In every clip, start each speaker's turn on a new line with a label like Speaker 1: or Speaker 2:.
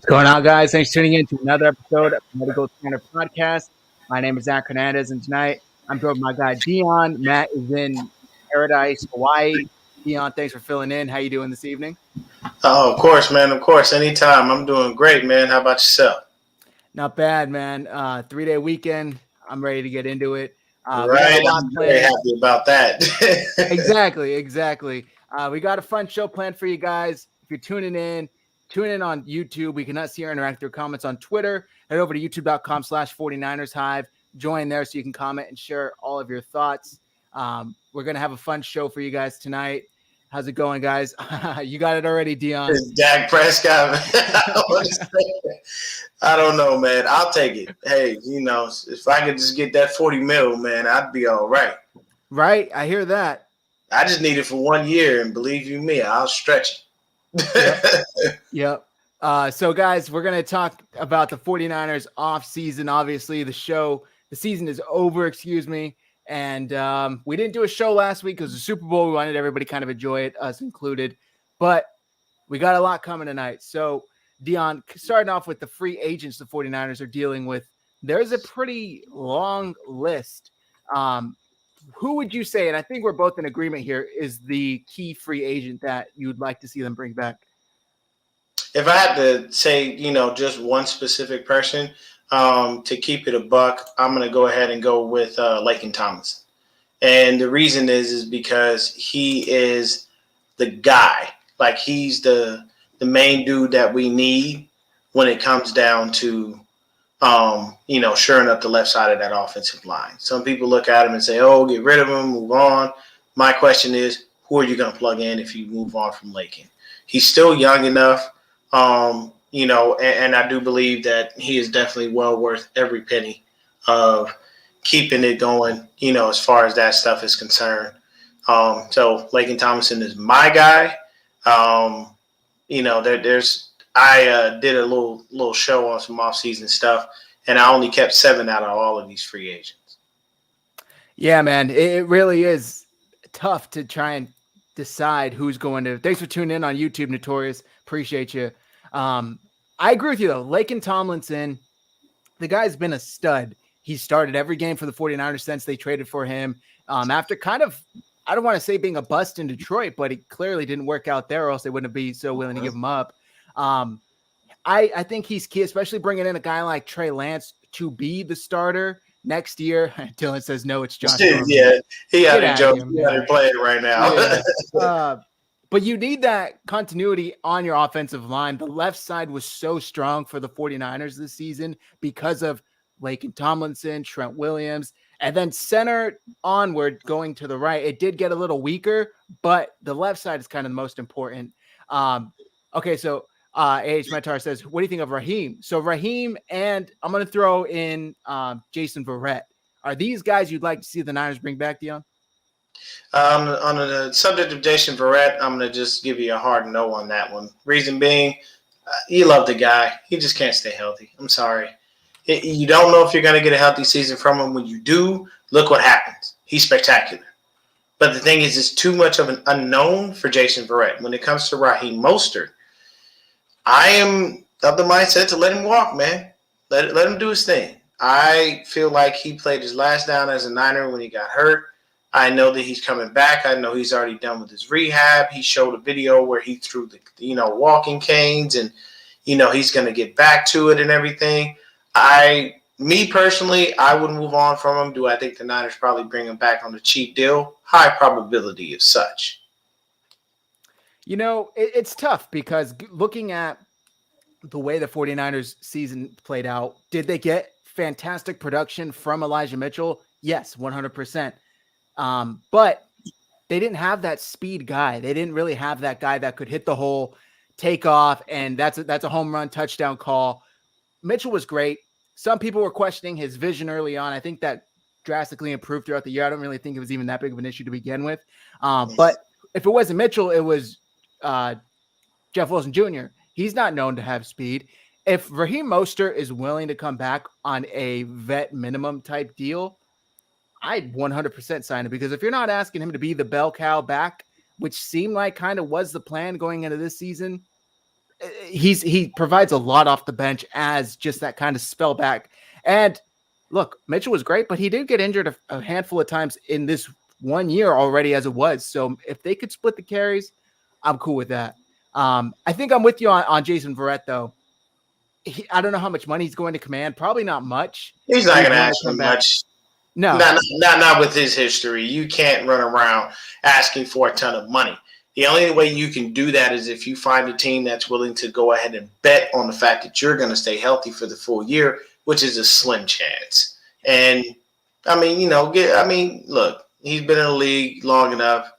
Speaker 1: What's going on, guys? Thanks for tuning in to another episode of the Medical Standard Podcast. My name is Zach Hernandez, and tonight I'm joined with my guy Dion. Matt is in Paradise, Hawaii. Dion, thanks for filling in. How you doing this evening?
Speaker 2: Oh, of course, man. Of course. Anytime. I'm doing great, man. How about yourself?
Speaker 1: Not bad, man. 3-day weekend. I'm ready to get into it. We got a
Speaker 2: Right.
Speaker 1: lot
Speaker 2: I'm very
Speaker 1: planned.
Speaker 2: happy about that.
Speaker 1: Exactly. We got a fun show planned for you guys. If you're tune in on YouTube. We cannot see or interact with your comments on Twitter. Head over to youtube.com/49ers Hive. Join there so you can comment and share all of your thoughts. We're going to have a fun show for you guys tonight. How's it going, guys? You got it already, Dion.
Speaker 2: It's Dak Prescott. I don't know, man. I'll take it. Hey, if I could just get that 40 mil, man, I'd be all right.
Speaker 1: Right? I hear that.
Speaker 2: I just need it for 1 year, and believe you me, I'll stretch it.
Speaker 1: Yep. So, guys, we're going to talk about the 49ers off season. Obviously, the season is over, and we didn't do a show last week because the Super Bowl. We wanted everybody kind of enjoy it, us included. But we got a lot coming tonight. So, Dion, starting off with the free agents the 49ers are dealing with, there's a pretty long list. Who would you say, and I think we're both in agreement here, is the key free agent that you'd like to see them bring back?
Speaker 2: If I had to say, just one specific person, to keep it a buck, I'm going to go ahead and go with Laken Thomas. And the reason is because he is the guy. Like, he's the main dude that we need when it comes down to, shoring up the left side of that offensive line. Some people look at him and say, oh, get rid of him, move on. My question is, who are you going to plug in if you move on from Laken? He's still young enough, and I do believe that he is definitely well worth every penny of keeping it going, as far as that stuff is concerned. So Laken Thomason is my guy. I did a little show on some off-season stuff, and I only kept 7 out of all of these free agents.
Speaker 1: Yeah, man, it really is tough to try and decide who's going to. Thanks for tuning in on YouTube, Notorious. Appreciate you. I agree with you, though. Laken Tomlinson, the guy's been a stud. He started every game for the 49ers since they traded for him. After kind of, I don't want to say being a bust in Detroit, but it clearly didn't work out there, or else they wouldn't be so willing to give him up. I think he's key, especially bringing in a guy like Trey Lance to be the starter next year. Dylan says, no, it's Josh.
Speaker 2: Yeah, he out here playing right now.
Speaker 1: Yeah. But you need that continuity on your offensive line. The left side was so strong for the 49ers this season because of Laken Tomlinson, Trent Williams, and then center onward going to the right. It did get a little weaker, but the left side is kind of the most important. Okay, so A.H. Mentar says, what do you think of Raheem? So Raheem, and I'm going to throw in Jason Verrette. Are these guys you'd like to see the Niners bring back, Dion?
Speaker 2: On the subject of Jason Verrette, I'm going to just give you a hard no on that one. Reason being, you love the guy. He just can't stay healthy. I'm sorry. You don't know if you're going to get a healthy season from him. When you do, look what happens. He's spectacular. But the thing is, it's too much of an unknown for Jason Verrette. When it comes to Raheem Mostert, I am of the mindset to let him walk, man. Let him do his thing. I feel like he played his last down as a Niner when he got hurt. I know that he's coming back. I know he's already done with his rehab. He showed a video where he threw the, walking canes, and, he's going to get back to it and everything. Me personally, I would move on from him. Do I think the Niners probably bring him back on a cheap deal? High probability of such.
Speaker 1: It's tough because looking at the way the 49ers season played out, did they get fantastic production from Elijah Mitchell? Yes, 100%. But they didn't have that speed guy. They didn't really have that guy that could hit the hole, take off, and that's a home run touchdown call. Mitchell was great. Some people were questioning his vision early on. I think that drastically improved throughout the year. I don't really think it was even that big of an issue to begin with. But if it wasn't Mitchell, it was Jeff Wilson Jr. He's not known to have speed. If Raheem Mostert is willing to come back on a vet minimum type deal, I'd 100% sign it, because if you're not asking him to be the bell cow back, which seemed like kind of was the plan going into this season, he provides a lot off the bench as just that kind of spell back. And look, Mitchell was great, but he did get injured a handful of times in this 1 year already as it was. So if they could split the carries, I'm cool with that. I think I'm with you on Jason Verrette, though. I don't know how much money he's going to command. Probably not much.
Speaker 2: He's not going to ask for much.
Speaker 1: No,
Speaker 2: not with his history. You can't run around asking for a ton of money. The only way you can do that is if you find a team that's willing to go ahead and bet on the fact that you're going to stay healthy for the full year, which is a slim chance. And I mean, look, he's been in the league long enough.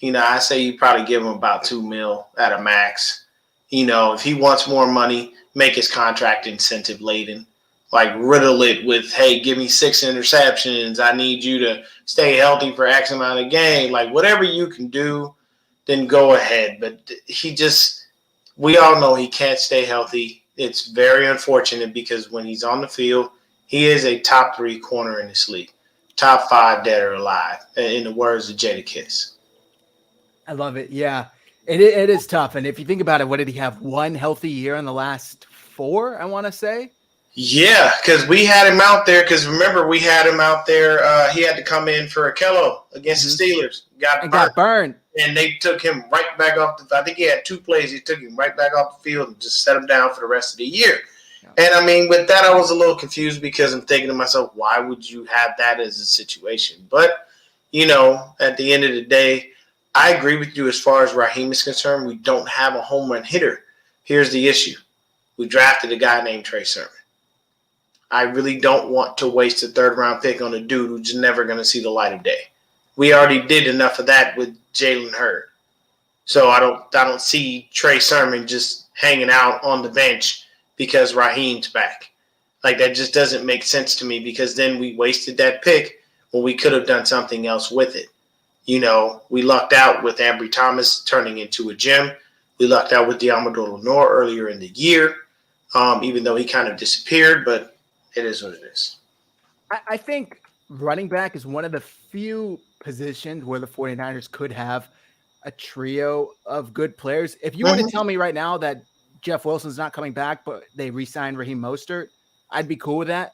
Speaker 2: I say you probably give him about $2 million at a max. If he wants more money, make his contract incentive laden. Like riddle it with, hey, give me 6 interceptions. I need you to stay healthy for X amount of games. Like whatever you can do, then go ahead. But we all know he can't stay healthy. It's very unfortunate because when he's on the field, he is a top 3 corner in this league. Top 5 dead or alive, in the words of Jadakiss.
Speaker 1: I love it. Yeah, it is tough. And if you think about it, what did he have? 1 healthy year in the last 4, I want to say?
Speaker 2: Yeah, because we had him out there. Because remember, we had him out there. He had to come in for Akello against the Steelers. Got burned. And they took him right back off. I think he had 2 plays. He took him right back off the field and just set him down for the rest of the year. Yeah. And, I mean, with that, I was a little confused because I'm thinking to myself, why would you have that as a situation? But, at the end of the day, I agree with you as far as Raheem is concerned. We don't have a home run hitter. Here's the issue. We drafted a guy named Trey Sermon. I really don't want to waste a 3rd-round pick on a dude who's never going to see the light of day. We already did enough of that with Jalen Hurd. So I don't see Trey Sermon just hanging out on the bench because Raheem's back. Like, that just doesn't make sense to me because then we wasted that pick when we could have done something else with it. We lucked out with Ambry Thomas turning into a gem. We lucked out with Diamador Lenore earlier in the year, even though he kind of disappeared, but it is what it is.
Speaker 1: I think running back is one of the few positions where the 49ers could have a trio of good players. If you were to tell me right now that Jeff Wilson's not coming back, but they re-signed Raheem Mostert, I'd be cool with that.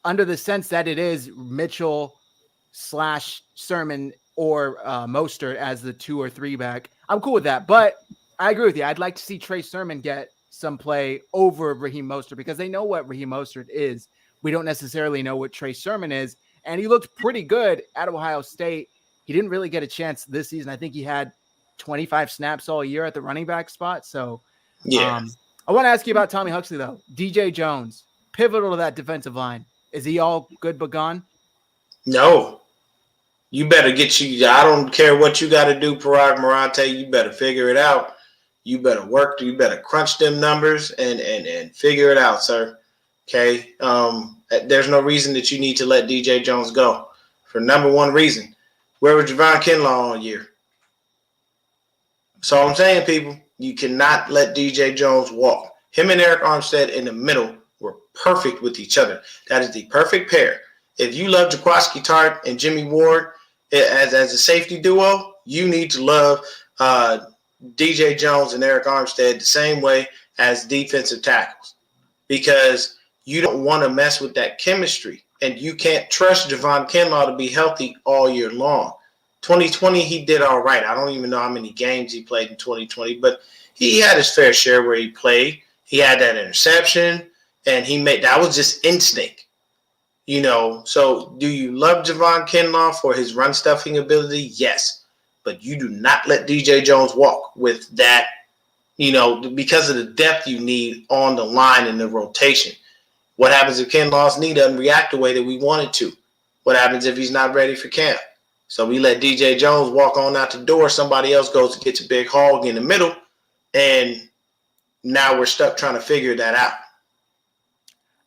Speaker 1: Under the sense that it is Mitchell / Sermon or Mostert as the 2 or 3 back. I'm cool with that. But I agree with you. I'd like to see Trey Sermon get some play over Raheem Mostert because they know what Raheem Mostert is. We don't necessarily know what Trey Sermon is. And he looked pretty good at Ohio State. He didn't really get a chance this season. I think he had 25 snaps all year at the running back spot. So I want to ask you about Tommy Huxley, though. DJ Jones, pivotal to that defensive line. Is he all good but gone?
Speaker 2: No. You better I don't care what you got to do, Parag Marante. You better figure it out. You better work. You better crunch them numbers and figure it out, sir. Okay? There's no reason that you need to let DJ Jones go. For number one reason, where was Javon Kinlaw all year? That's all I'm saying, people. You cannot let DJ Jones walk. Him and Eric Armstead in the middle were perfect with each other. That is the perfect pair. If you love Jaquiski Tart and Jimmy Ward as a safety duo, you need to love DJ Jones and Eric Armstead the same way as defensive tackles because you don't want to mess with that chemistry and you can't trust Javon Kinlaw to be healthy all year long. 2020, he did all right. I don't even know how many games he played in 2020, but he had his fair share where he played. He had that interception and that was just instinct. So do you love Javon Kinlaw for his run stuffing ability? Yes. But you do not let DJ Jones walk with that, because of the depth you need on the line in the rotation. What happens if Kinlaw's knee doesn't react the way that we want it to? What happens if he's not ready for camp? So we let DJ Jones walk on out the door. Somebody else goes to get your big hog in the middle. And now we're stuck trying to figure that out.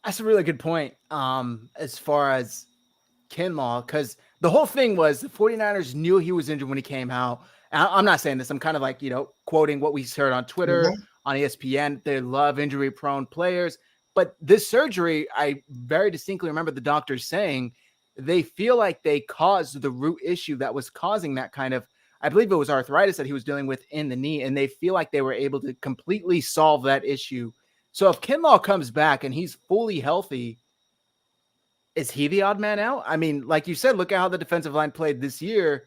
Speaker 1: That's a really good point as far as Kinlaw, because the whole thing was the 49ers knew he was injured when he came out. I'm not saying this. I'm kind of like, quoting what we heard on Twitter, on ESPN. They love injury-prone players. But this surgery, I very distinctly remember the doctors saying they feel like they caused the root issue that was causing that kind of, I believe it was arthritis that he was dealing with in the knee, and they feel like they were able to completely solve that issue. So if Kinlaw comes back and he's fully healthy, is he the odd man out? I mean, like you said, look at how the defensive line played this year.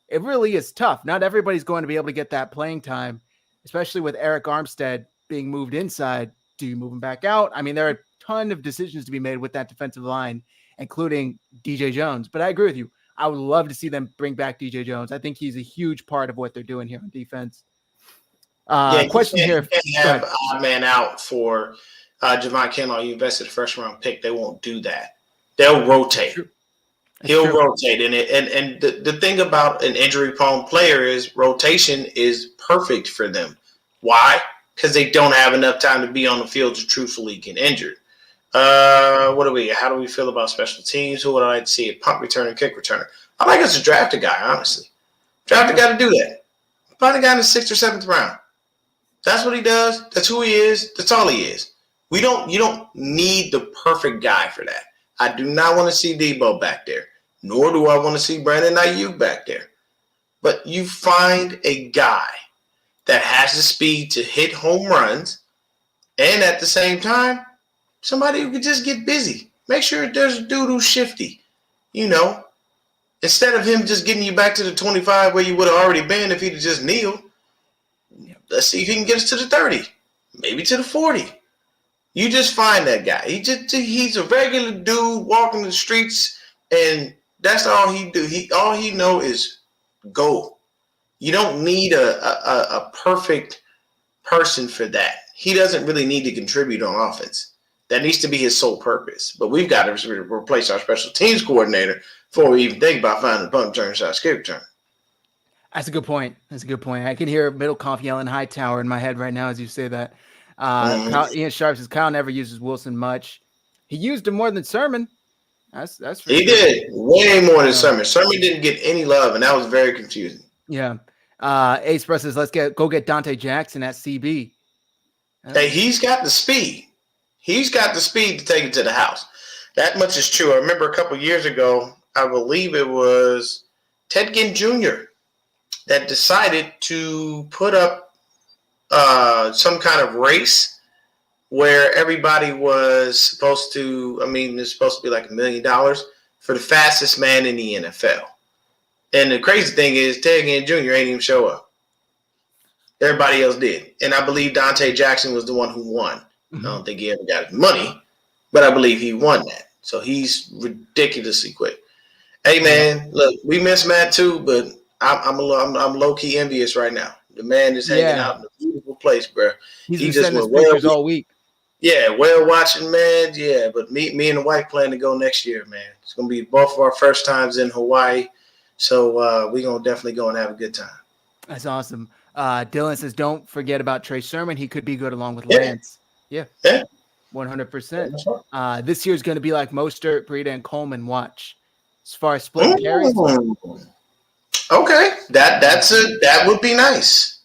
Speaker 1: It really is tough. Not everybody's going to be able to get that playing time, especially with Eric Armstead being moved inside. Do you move him back out? I mean, there are a ton of decisions to be made with that defensive line, including DJ Jones. But I agree with you. I would love to see them bring back DJ Jones. I think he's a huge part of what they're doing here on defense. Question here.
Speaker 2: You can't have odd man out for Javon Kinlaw. You invested a first round pick. They won't do that. They'll rotate. He'll rotate in it. And the thing about an injury prone player is rotation is perfect for them. Why? Because they don't have enough time to be on the field to truthfully get injured. How do we feel about special teams? Who would I like to see? A punt returner, kick returner. I like us to draft a guy, honestly. Draft a guy to do that. Find a guy in the 6th or 7th round. That's what he does. That's who he is. That's all he is. You don't need the perfect guy for that. I do not want to see Debo back there, nor do I want to see Brandon Ayuk back there. But you find a guy that has the speed to hit home runs, and at the same time, somebody who could just get busy. Make sure there's a dude who's shifty. Instead of him just getting you back to the 25 where you would have already been if he'd have just kneeled, let's see if he can get us to the 30, maybe to the 40. You just find that guy. He's a regular dude walking the streets, and that's all he do. All he know is go. You don't need a perfect person for that. He doesn't really need to contribute on offense. That needs to be his sole purpose. But we've got to replace our special teams coordinator before we even think about finding a punt return shot kick return.
Speaker 1: That's a good point. I can hear Middlecoff yelling Hightower in my head right now as you say that. Ian Sharp says Kyle never uses Wilson much. He used him more than Sermon. That's for
Speaker 2: he
Speaker 1: sure.
Speaker 2: did way more than Sermon. Sermon didn't get any love, and that was very confusing.
Speaker 1: Yeah. Ace Press says go get Dante Jackson at CB.
Speaker 2: Hey, he's got the speed. He's got the speed to take it to the house. That much is true. I remember a couple years ago, I believe it was Ted Ginn Jr. that decided to put up some kind of race where everybody was supposed to, it's supposed to be like $1 million for the fastest man in the NFL. And the crazy thing is Ted Ginn Jr. ain't even show up. Everybody else did. And I believe Dante Jackson was the one who won. Mm-hmm. I don't think he ever got his money, but I believe he won that. So he's ridiculously quick. Hey, man, look, we miss Matt too, but I'm low-key envious right now. The man is hanging out in a beautiful place, bro.
Speaker 1: He just went pictures all week.
Speaker 2: Yeah, whale watching, man. Yeah, but me and the wife plan to go next year, man. It's going to be both of our first times in Hawaii. So we're going to definitely go and have a good time.
Speaker 1: That's awesome. Dylan says, don't forget about Trey Sermon. He could be good along with Lance. Yeah. 100%. This year's going to be like Mostert, Breida, and Coleman. Watch. As far as split carries.
Speaker 2: Okay. That would be nice.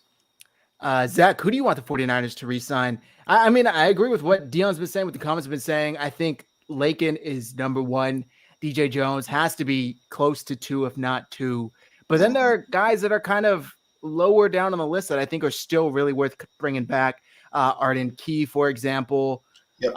Speaker 1: Zach, who do you want the 49ers to re-sign? I agree with what Dion's been saying, what the comments have been saying. I think Lakin is number one. DJ Jones has to be close to 2, if not 2. But then there are guys that are kind of lower down on the list that I think are still really worth bringing back. Arden Key, for example.
Speaker 2: Yep.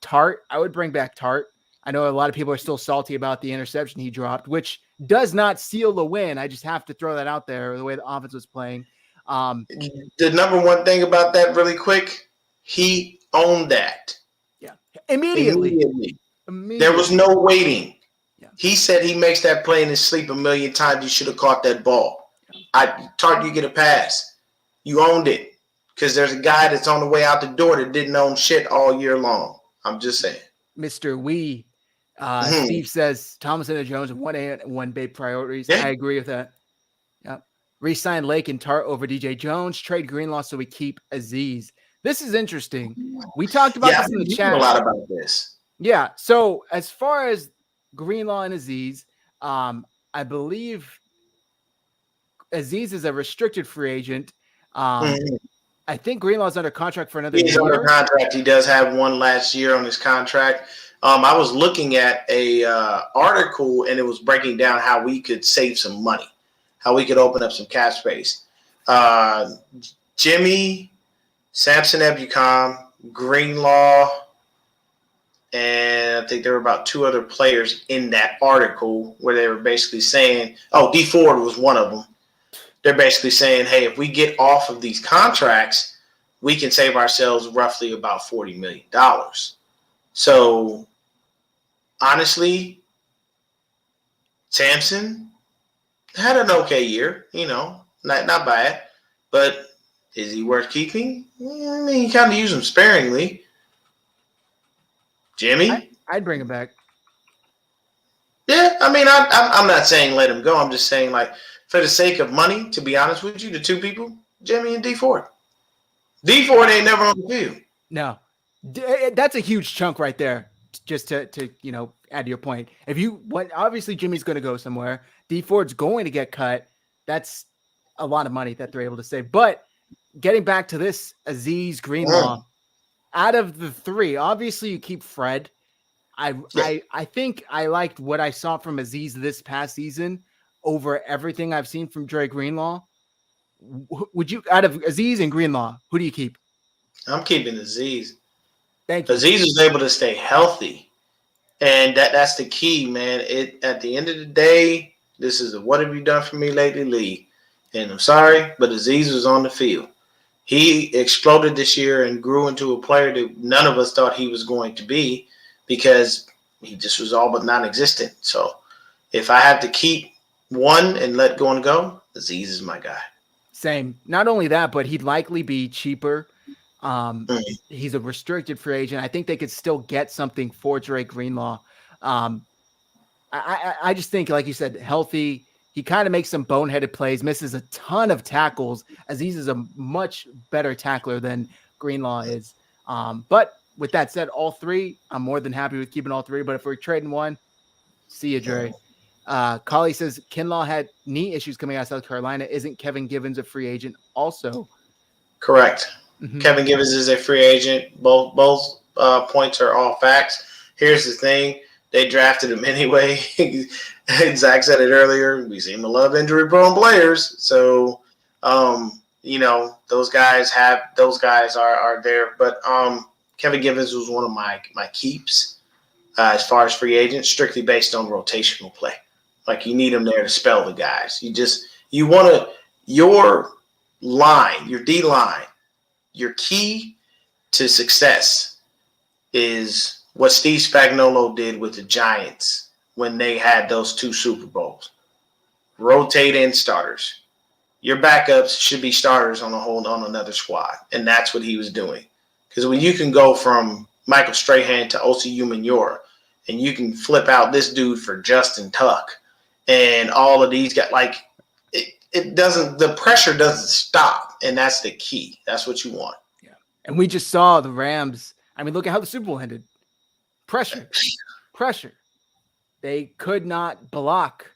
Speaker 1: Tart, I would bring back Tart. I know a lot of people are still salty about the interception he dropped, which does not seal the win. I just have to throw that out there, the way the offense was playing.
Speaker 2: The number one thing about that really quick, he owned that.
Speaker 1: Yeah. Immediately.
Speaker 2: There was no waiting.
Speaker 1: Yeah.
Speaker 2: He said he makes that play in his sleep 1,000,000 times. You should have caught that ball. Yeah. Tart, you get a pass. You owned it. Because there's a guy that's on the way out the door that didn't own shit all year long. I'm just saying.
Speaker 1: Mr. Wee. Steve says Thomas and Jones and 1A and 1B priorities. Yeah. I agree with that. Yep. Resign Lake and Tart over DJ Jones. Trade Greenlaw so we keep Aziz. This is interesting. We talked about this in the chat.
Speaker 2: A lot about this.
Speaker 1: Yeah. So as far as Greenlaw and Aziz, I believe Aziz is a restricted free agent. I think Greenlaw's under contract for another year.
Speaker 2: He's under contract. He does have one last year on his contract. I was looking at a article, and it was breaking down how we could save some money. how we could open up some cap space. Jimmy, Samson Ebukam, Greenlaw, and I think there were about 2 other players in that article where they were basically saying, D Ford was one of them. They're basically saying, hey, if we get off of these contracts, we can save ourselves roughly about $40 million. So, honestly, Samson had an okay year, not bad. But is he worth keeping? I mean, you kind of use him sparingly. Jimmy?
Speaker 1: I'd bring him back.
Speaker 2: Yeah, I mean, I'm not saying let him go. I'm just saying, like, for the sake of money, to be honest with you, the 2 people, Jimmy and D Ford. D Ford ain't never on the field.
Speaker 1: No, that's a huge chunk right there. Just to add to your point, obviously Jimmy's going to go somewhere. D Ford's going to get cut. That's a lot of money that they're able to save. But getting back to this, Azeez, Greenlaw, out of the 3, obviously you keep Fred. I think I liked what I saw from Azeez this past season over everything I've seen from Dre Greenlaw. Would you, out of Azeez and Greenlaw, who do you keep?
Speaker 2: I'm keeping Azeez.
Speaker 1: Thank you.
Speaker 2: Azeez is able to stay healthy, and that's the key, man. At the end of the day, this is a "what have you done for me lately" league, and I'm sorry, but Azeez was on the field. He exploded this year and grew into a player that none of us thought he was going to be because he just was all but non-existent. So if I have to keep one and let go, Azeez is my guy.
Speaker 1: Same. Not only that, but he'd likely be cheaper. He's a restricted free agent. I think they could still get something for Dre Greenlaw. I just think, like you said, healthy. He kind of makes some boneheaded plays, misses a ton of tackles. Azeez is a much better tackler than Greenlaw is. But with that said, all 3, I'm more than happy with keeping all 3. But if we're trading one, see you, Dre. Collie says Kinlaw had knee issues coming out of South Carolina. Isn't Kevin Givens a free agent also?
Speaker 2: Correct.
Speaker 1: Mm-hmm.
Speaker 2: Kevin Givens is a free agent. Both points are all facts. Here's the thing. They drafted him anyway. Zach said it earlier. We seem to love injury-prone players. So, those guys are there. But Kevin Givens was one of my keeps as far as free agents, strictly based on rotational play. Like, you need him there to spell the guys. You want to – your line, your D-line, your key to success is what Steve Spagnuolo did with the Giants when they had those 2 Super Bowls. Rotate in starters. Your backups should be starters on another squad, and that's what he was doing. Because when you can go from Michael Strahan to Osi Umenyiora, and you can flip out this dude for Justin Tuck, and all of these guys, like it doesn't. The pressure doesn't stop, and that's the key. That's what you want.
Speaker 1: Yeah, and we just saw the Rams. I mean, look at how the Super Bowl ended. Pressure. They could not block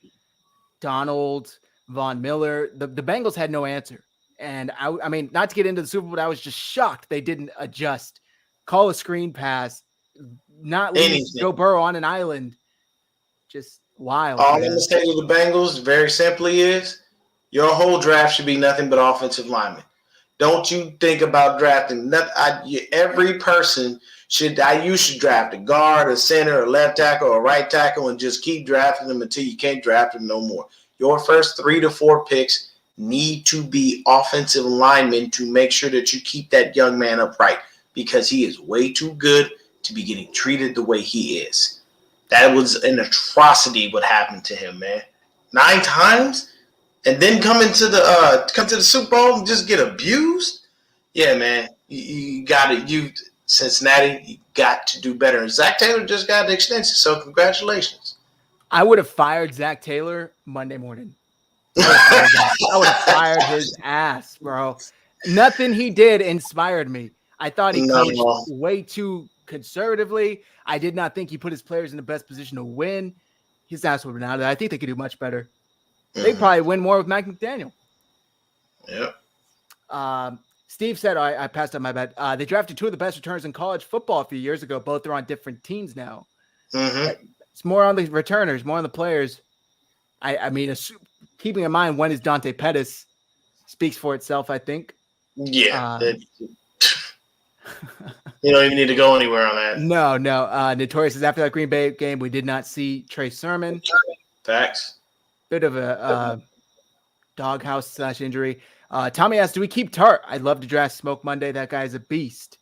Speaker 1: Donald, Von Miller. The Bengals had no answer. And I mean, not to get into the Super Bowl, but I was just shocked they didn't adjust, call a screen pass, not leave Joe Burrow on an island. Just wild.
Speaker 2: All I'm going to say to the Bengals, very simply, is your whole draft should be nothing but offensive linemen. Don't you think about drafting every person. You should draft a guard, a center, a left tackle, a right tackle, and just keep drafting them until you can't draft them no more. Your first 3 to 4 picks need to be offensive linemen to make sure that you keep that young man upright, because he is way too good to be getting treated the way he is. That was an atrocity what happened to him, man. 9 times, and then come to the Super Bowl and just get abused. Yeah, man, you got it. Cincinnati, you got to do better. And Zach Taylor just got an extension, so congratulations.
Speaker 1: I would have fired Zach Taylor Monday morning. I would have fired his ass, bro. Nothing he did inspired me. I thought he coached way too conservatively. I did not think he put his players in the best position to win. His ass would have been out of there. I think they could do much better. They probably win more with Mike McDaniel.
Speaker 2: Yep.
Speaker 1: Steve said, I passed on my bet. They drafted 2 of the best returners in college football a few years ago. Both are on different teams now.
Speaker 2: Mm-hmm.
Speaker 1: It's more on the returners, more on the players. I mean, keeping in mind when is Dante Pettis speaks for itself, I think.
Speaker 2: Yeah. You don't even need to go anywhere on that.
Speaker 1: No. Notorious says after that Green Bay game, we did not see Trey Sermon.
Speaker 2: Facts.
Speaker 1: Bit of a doghouse / injury. Tommy asks, do we keep Tart? I'd love to draft Smoke Monday. That guy's a beast.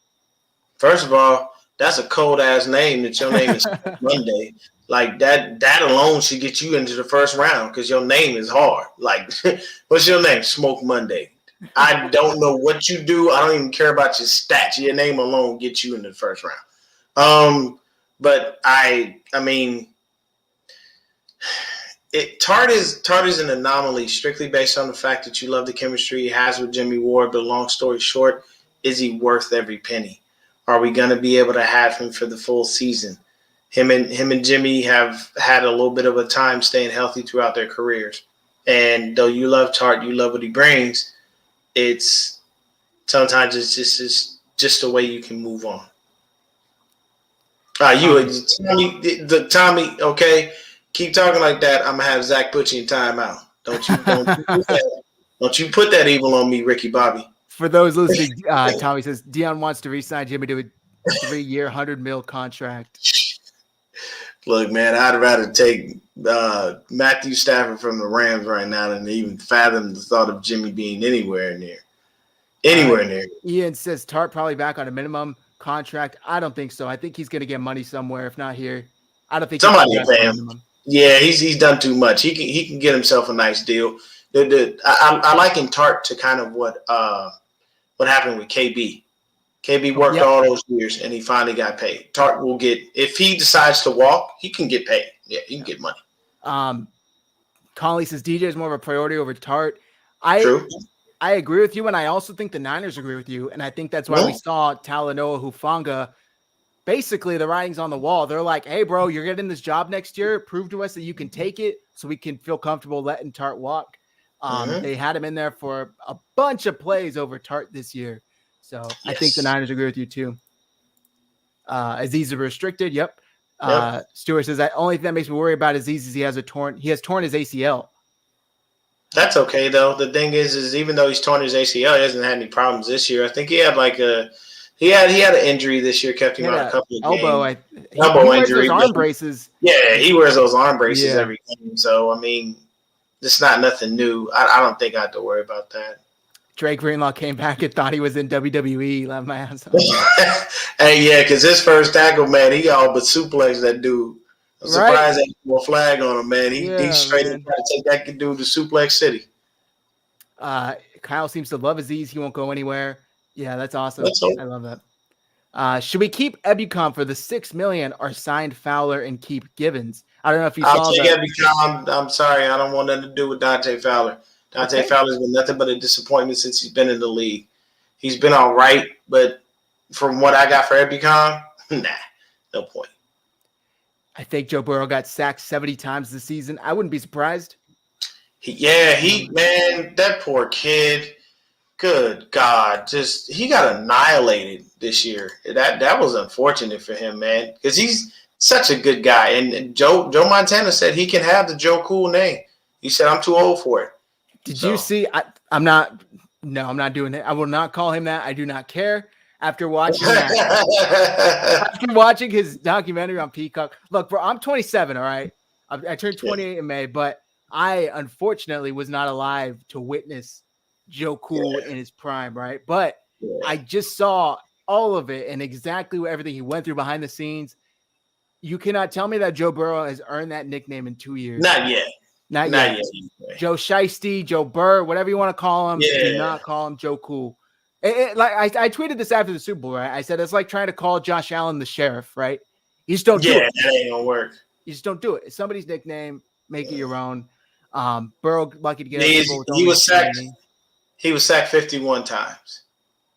Speaker 2: First of all, that's a cold ass name that your name is Monday. Like that alone should get you into the first round because your name is hard. Like, what's your name? Smoke Monday. I don't know what you do. I don't even care about your stats. Your name alone gets you into the first round. But I mean, Tart is an anomaly strictly based on the fact that you love the chemistry he has with Jimmy Ward. But long story short, is he worth every penny? Are we going to be able to have him for the full season? Him and Jimmy have had a little bit of a time staying healthy throughout their careers. And though you love Tart, you love what he brings, it's sometimes it's just a way you can move on. Tommy, okay, keep talking like that. I'm gonna have Zach put you in timeout. Don't you put that evil on me, Ricky Bobby.
Speaker 1: For those listening, Tommy says Dion wants to re-sign Jimmy to a 3-year, $100 million contract.
Speaker 2: Look, man, I'd rather take Matthew Stafford from the Rams right now than even fathom the thought of Jimmy being anywhere near. Ian
Speaker 1: says Tart probably back on a minimum contract. I don't think so. I think he's going to get money somewhere, if not here. I don't think
Speaker 2: somebody will pay him. Yeah, he's done too much. He can get himself a nice deal. I liken Tart to kind of what happened with KB. KB worked all those years, and he finally got paid. Tart will get – if he decides to walk, he can get paid. Yeah, he can get money.
Speaker 1: Conley says DJ is more of a priority over Tart.
Speaker 2: True.
Speaker 1: I agree with you, and I also think the Niners agree with you, and I think that's why we saw Talanoa Hufanga. Basically, the writing's on the wall. They're like, hey, bro, you're getting this job next year. Prove to us that you can take it so we can feel comfortable letting Tart walk. They had him in there for a bunch of plays over Tart this year. So yes. I think the Niners agree with you too. Aziz is restricted. Yep. Stewart says that only thing that makes me worry about Aziz is he has torn his ACL.
Speaker 2: That's okay though. The thing is even though he's torn his ACL, he hasn't had any problems this year. I think he had he had an injury this year, kept him out a couple of games. Elbow injury.
Speaker 1: Those arm braces.
Speaker 2: Yeah, he wears those arm braces every game. So I mean, it's not nothing new. I don't think I have to worry about that.
Speaker 1: Drake Greenlaw came back and thought he was in WWE. Laughed my ass off.
Speaker 2: Hey, yeah, because his first tackle, man, he all but suplexed that dude. I'm surprised they put a flag on him, man. He straight up tried to take that dude to Suplex City.
Speaker 1: Kyle seems to love Aziz. He won't go anywhere. Yeah, that's awesome. I love that. Should we keep Ebukam for the $6 million or sign Fowler and keep Givens? I don't know if you saw that.
Speaker 2: Ebukam. I'm sorry. I don't want nothing to do with Dante Fowler. Dante Fowler's been nothing but a disappointment since he's been in the league. He's been all right, but from what I got for Ebukam, no point.
Speaker 1: I think Joe Burrow got sacked 70 times this season. I wouldn't be surprised.
Speaker 2: Man, that poor kid. Good God, he got annihilated this year. That was unfortunate for him, man, because he's such a good guy. And Joe Montana said he can have the Joe Cool name. He said, I'm too old for it.
Speaker 1: Did you see? I'm not doing it. I will not call him that. I do not care. After watching his documentary on Peacock. Look, bro, I'm 27, all right? I turned 28 in May, but I unfortunately was not alive to witness Joe Cool in his prime, right? But I just saw all of it and exactly everything he went through behind the scenes. You cannot tell me that Joe Burrow has earned that nickname in 2 years.
Speaker 2: Not yet.
Speaker 1: Not yet. Joe Shiesty, Joe Burr, whatever you want to call him, do not call him Joe Cool. Like I tweeted this after the Super Bowl, right? I said it's like trying to call Josh Allen the sheriff, right? You just don't do it.
Speaker 2: Yeah, that ain't gonna work.
Speaker 1: You just don't do it. It's somebody's nickname. Make it your own. Burrow lucky to get
Speaker 2: he was sacked. He was sacked 51 times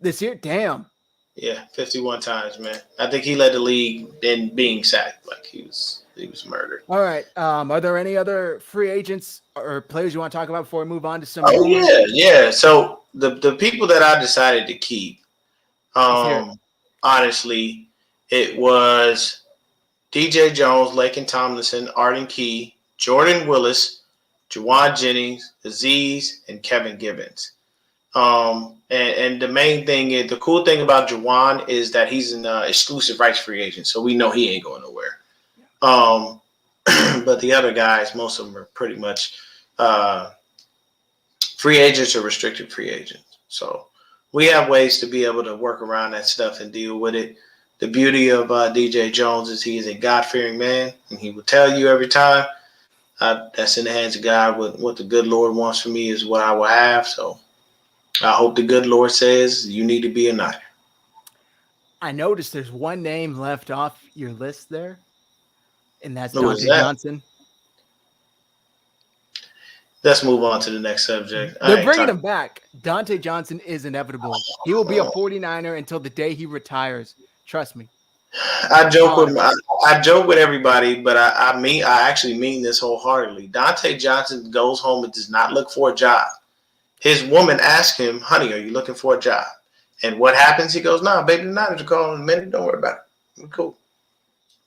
Speaker 1: this year. Damn.
Speaker 2: Yeah, 51 times, man. I think he led the league in being sacked. Like he was murdered.
Speaker 1: All right. Are there any other free agents or players you want to talk about before we move on to some?
Speaker 2: Yeah. So the people that I decided to keep, honestly, it was DJ Jones, Laken Tomlinson, Arden Key, Jordan Willis, Juwan Jennings, Aziz, and Kevin Gibbons. And the main thing is, the cool thing about Juwan is that he's an exclusive rights free agent, so we know he ain't going nowhere. But the other guys, most of them are pretty much free agents or restricted free agents. So we have ways to be able to work around that stuff and deal with it. The beauty of DJ Jones is he is a God-fearing man, and he will tell you every time, that's in the hands of God. What the good Lord wants for me is what I will have. So I hope the good Lord says you need to be a Niner.
Speaker 1: I noticed there's one name left off your list there, and that's
Speaker 2: Who is
Speaker 1: Dante
Speaker 2: that?
Speaker 1: Johnson.
Speaker 2: Let's move on to the next subject.
Speaker 1: They're bringing him back. Dante Johnson is inevitable. He will be a 49er until the day he retires. Trust me.
Speaker 2: I joke with everybody, but I actually mean this wholeheartedly. Dante Johnson goes home and does not look for a job. His woman asked him, "Honey, are you looking for a job?" And what happens? He goes, "Nah, baby, the Niners are calling in a minute. Don't worry about it. We're cool.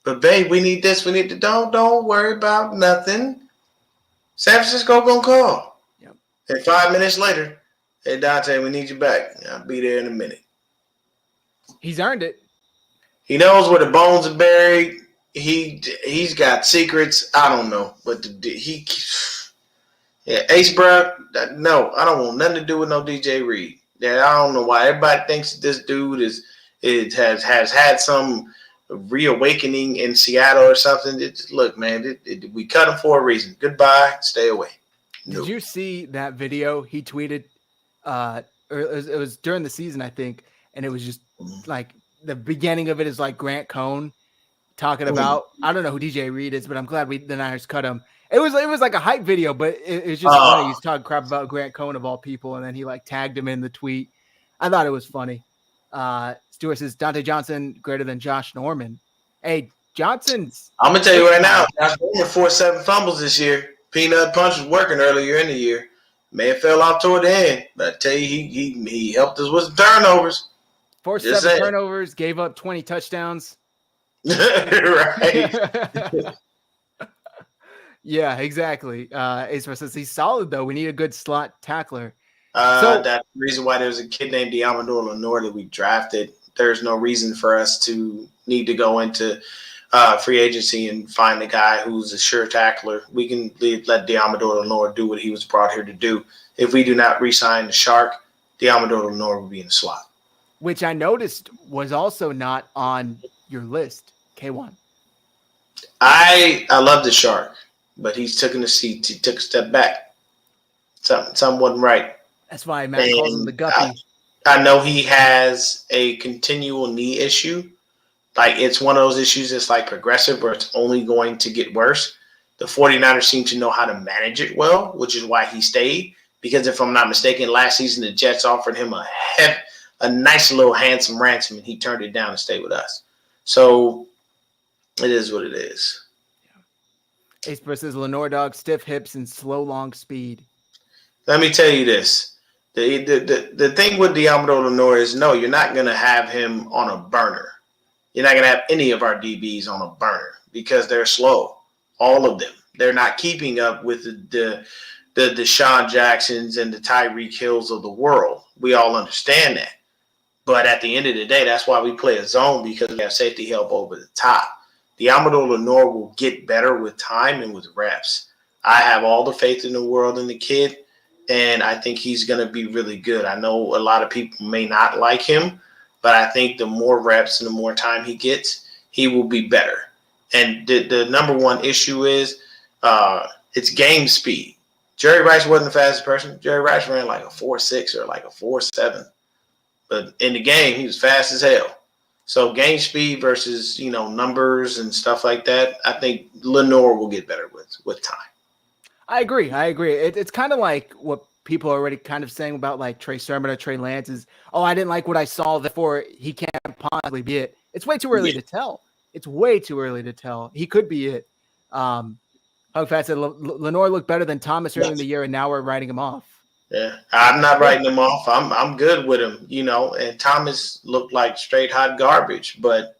Speaker 2: But babe, we need this. We need to don't worry about nothing. San Francisco gonna call."
Speaker 1: Yep.
Speaker 2: And 5 minutes later, "Hey Dante, we need you back. I'll be there in a minute."
Speaker 1: He's earned it.
Speaker 2: He knows where the bones are buried. He's got secrets. I don't know, but Ace, bro. No, I don't want nothing to do with no DJ Reed. Yeah, I don't know why everybody thinks this dude has had some reawakening in Seattle or something. Look, man, we cut him for a reason. Goodbye, stay away.
Speaker 1: Nope. Did you see that video he tweeted? Or it was during the season, I think, and it was just like the beginning of it is like Grant Cohn talking about, I don't know who DJ Reed is, but I'm glad the Niners cut him. It was like a hype video, but it was just funny. He's talking crap about Grant Cohn of all people, and then he like tagged him in the tweet. I thought it was funny. Stuart says Dante Johnson greater than Josh Norman. Hey, Johnson's.
Speaker 2: I'm gonna tell you right now, Josh Norman forced 7 fumbles this year. Peanut punch was working earlier in the year. May have fell off toward the end, but I tell you, he helped us with some turnovers.
Speaker 1: Forced 7 turnovers, gave up 20 touchdowns.
Speaker 2: Right.
Speaker 1: Yeah, exactly. Ace says he's solid though. We need a good slot tackler.
Speaker 2: That's the reason why there's a kid named Diamador Lenore that we drafted. There's no reason for us to need to go into free agency and find a guy who's a sure tackler. We can let Diamador Lenore do what he was brought here to do. If we do not re-sign the Shark, Diamador Lenore will be in the slot.
Speaker 1: Which I noticed was also not on your list, K1.
Speaker 2: I love the Shark, but he's taken a seat. He took a step back. Something wasn't right.
Speaker 1: That's why Matt calls him the Guppy.
Speaker 2: I know he has a continual knee issue. Like, it's one of those issues that's like progressive where it's only going to get worse. The 49ers seem to know how to manage it well, which is why he stayed. Because if I'm not mistaken, last season the Jets offered him a nice little handsome ransom, and he turned it down to stay with us. So it is what it is.
Speaker 1: Yeah. Ace says Lenore dog, stiff hips and slow long speed.
Speaker 2: Let me tell you this. The thing with Diamador Lenore is, no, you're not going to have him on a burner. You're not going to have any of our DBs on a burner because they're slow. All of them. They're not keeping up with the Deshaun Jacksons and the Tyreek Hills of the world. We all understand that. But at the end of the day, that's why we play a zone, because we have safety help over the top. Diamador Lenore will get better with time and with reps. I have all the faith in the world in the kid, and I think he's going to be really good. I know a lot of people may not like him, but I think the more reps and the more time he gets, he will be better. And the number one issue is it's game speed. Jerry Rice wasn't the fastest person. Jerry Rice ran like a 4.6 or like a 4.7. But in the game, he was fast as hell. So game speed versus, numbers and stuff like that, I think Lenore will get better with time. I
Speaker 1: agree. It's kind of like what people are already kind of saying about like Trey Sermon or Trey Lance is, I didn't like what I saw, therefore he can't possibly be it. It's way too early to tell. It's way too early to tell. He could be it. Hugfast said Lenore looked better than Thomas early in the year, and now we're writing him off.
Speaker 2: Yeah, I'm not writing him off. I'm good with him, and Thomas looked like straight hot garbage. But,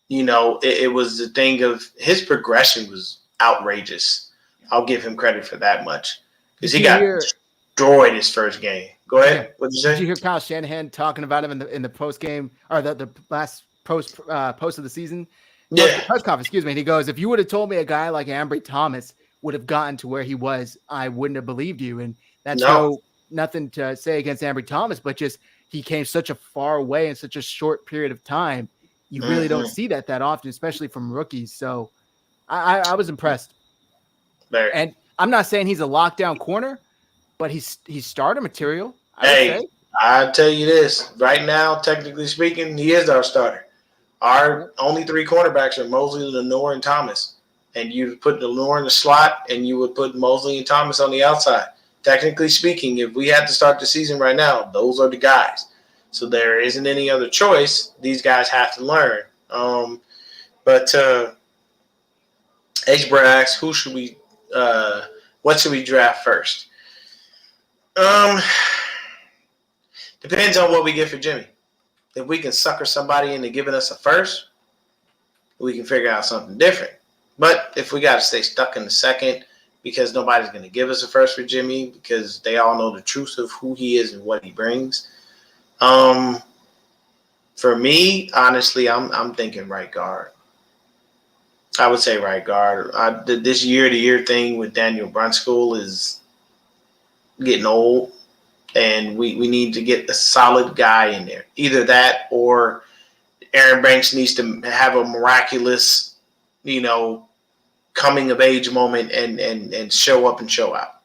Speaker 2: it was the thing of his progression was outrageous. I'll give him credit for that much because
Speaker 1: Did
Speaker 2: he
Speaker 1: you
Speaker 2: got
Speaker 1: hear?
Speaker 2: destroyed his first game. Go
Speaker 1: Yeah.
Speaker 2: ahead. What did you
Speaker 1: Did
Speaker 2: say?
Speaker 1: you hear Kyle Shanahan talking about him in the post game or the last post of the season
Speaker 2: Yeah.
Speaker 1: press conference? Excuse me. And he goes, "If you would have told me a guy like Ambry Thomas would have gotten to where he was, I wouldn't have believed you." And that's
Speaker 2: No.
Speaker 1: nothing to say against Ambry Thomas, but just he came such a far way in such a short period of time. You really don't see that often, especially from rookies. So I was impressed.
Speaker 2: Very.
Speaker 1: And I'm not saying he's a lockdown corner, but he's starter material, I would
Speaker 2: Hey,
Speaker 1: say.
Speaker 2: I tell you this right now, technically speaking, he is our starter. Our only three cornerbacks are Mosley, Lenore, and Thomas. And you put Lenore in the slot, and you would put Mosley and Thomas on the outside. Technically speaking, if we had to start the season right now, those are the guys. So there isn't any other choice. These guys have to learn. But H-Brad asks, what should we draft first? Depends on what we get for Jimmy. If we can sucker somebody into giving us a first, we can figure out something different. But if we got to stay stuck in the second because nobody's going to give us a first for Jimmy because they all know the truth of who he is and what he brings. For me, honestly, I'm thinking right guard. I would say right guard. This year-to-year thing with Daniel Brunskill is getting old, and we need to get a solid guy in there. Either that or Aaron Banks needs to have a miraculous, coming of age moment and show up and show out.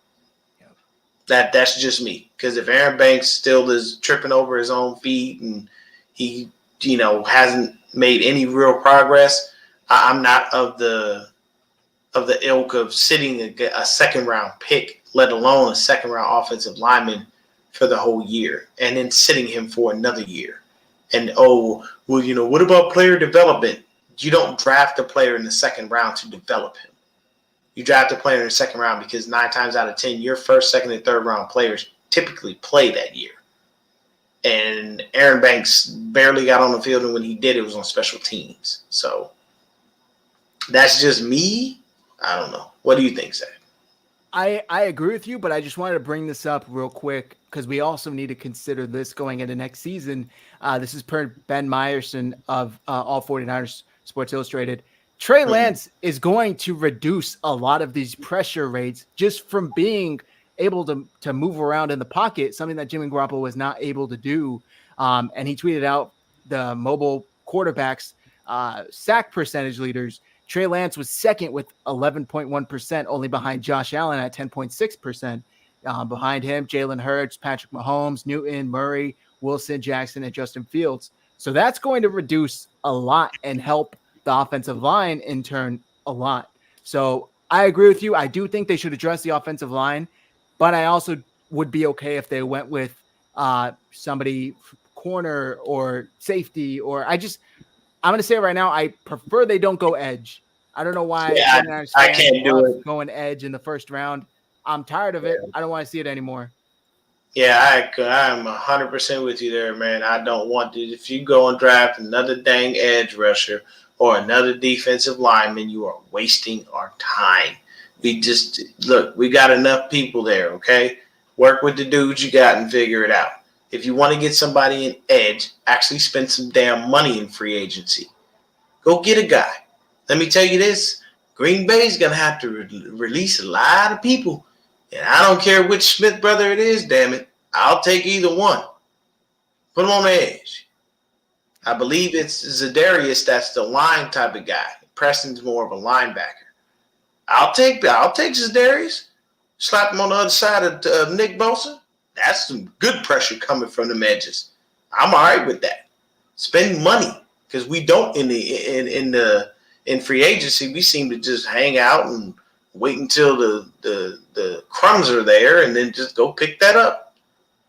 Speaker 2: Yeah. That's just me. Because if Aaron Banks still is tripping over his own feet and he, hasn't made any real progress, I'm not of the ilk of sitting a second round pick, let alone a second round offensive lineman for the whole year and then sitting him for another year. And, what about player development? You don't draft a player in the second round to develop him. You draft a player in the second round because 9 times out of 10, your first, second, and third round players typically play that year. And Aaron Banks barely got on the field, and when he did, it was on special teams. So that's just me. I don't know. What do you think, Zach?
Speaker 1: I agree with you, but I just wanted to bring this up real quick because we also need to consider this going into next season. This is per Ben Meyerson of All 49ers Sports Illustrated. Trey Lance is going to reduce a lot of these pressure rates just from being able to move around in the pocket, something that Jimmy Garoppolo was not able to do. And he tweeted out the mobile quarterbacks sack percentage leaders. Trey Lance was second with 11.1%, only behind Josh Allen at 10.6%. Behind him, Jalen Hurts, Patrick Mahomes, Newton, Murray, Wilson, Jackson, and Justin Fields. So that's going to reduce a lot and help the offensive line in turn a lot. So I agree with you. I do think they should address the offensive line, but I also would be okay if they went with somebody corner or safety, or I'm going to say it right now, I prefer they don't go edge. I don't know why.
Speaker 2: Yeah, I can't do it.
Speaker 1: Going edge in the first round. I'm tired of it. I don't want to see it anymore.
Speaker 2: Yeah, I'm 100% with you there, man. I don't want to. If you go and draft another dang edge rusher or another defensive lineman, you are wasting our time. We got enough people there, okay? Work with the dudes you got and figure it out. If you want to get somebody in edge, actually spend some damn money in free agency. Go get a guy. Let me tell you this. Green Bay's going to have to release a lot of people. And I don't care which Smith brother it is, damn it. I'll take either one. Put him on the edge. I believe it's Zadarius that's the line type of guy. Preston's more of a linebacker. I'll take Zadarius. Slap him on the other side of Nick Bosa. That's some good pressure coming from them edges. I'm all right with that. Spend money because we don't in free agency. We seem to just hang out and wait until the crumbs are there and then just go pick that up.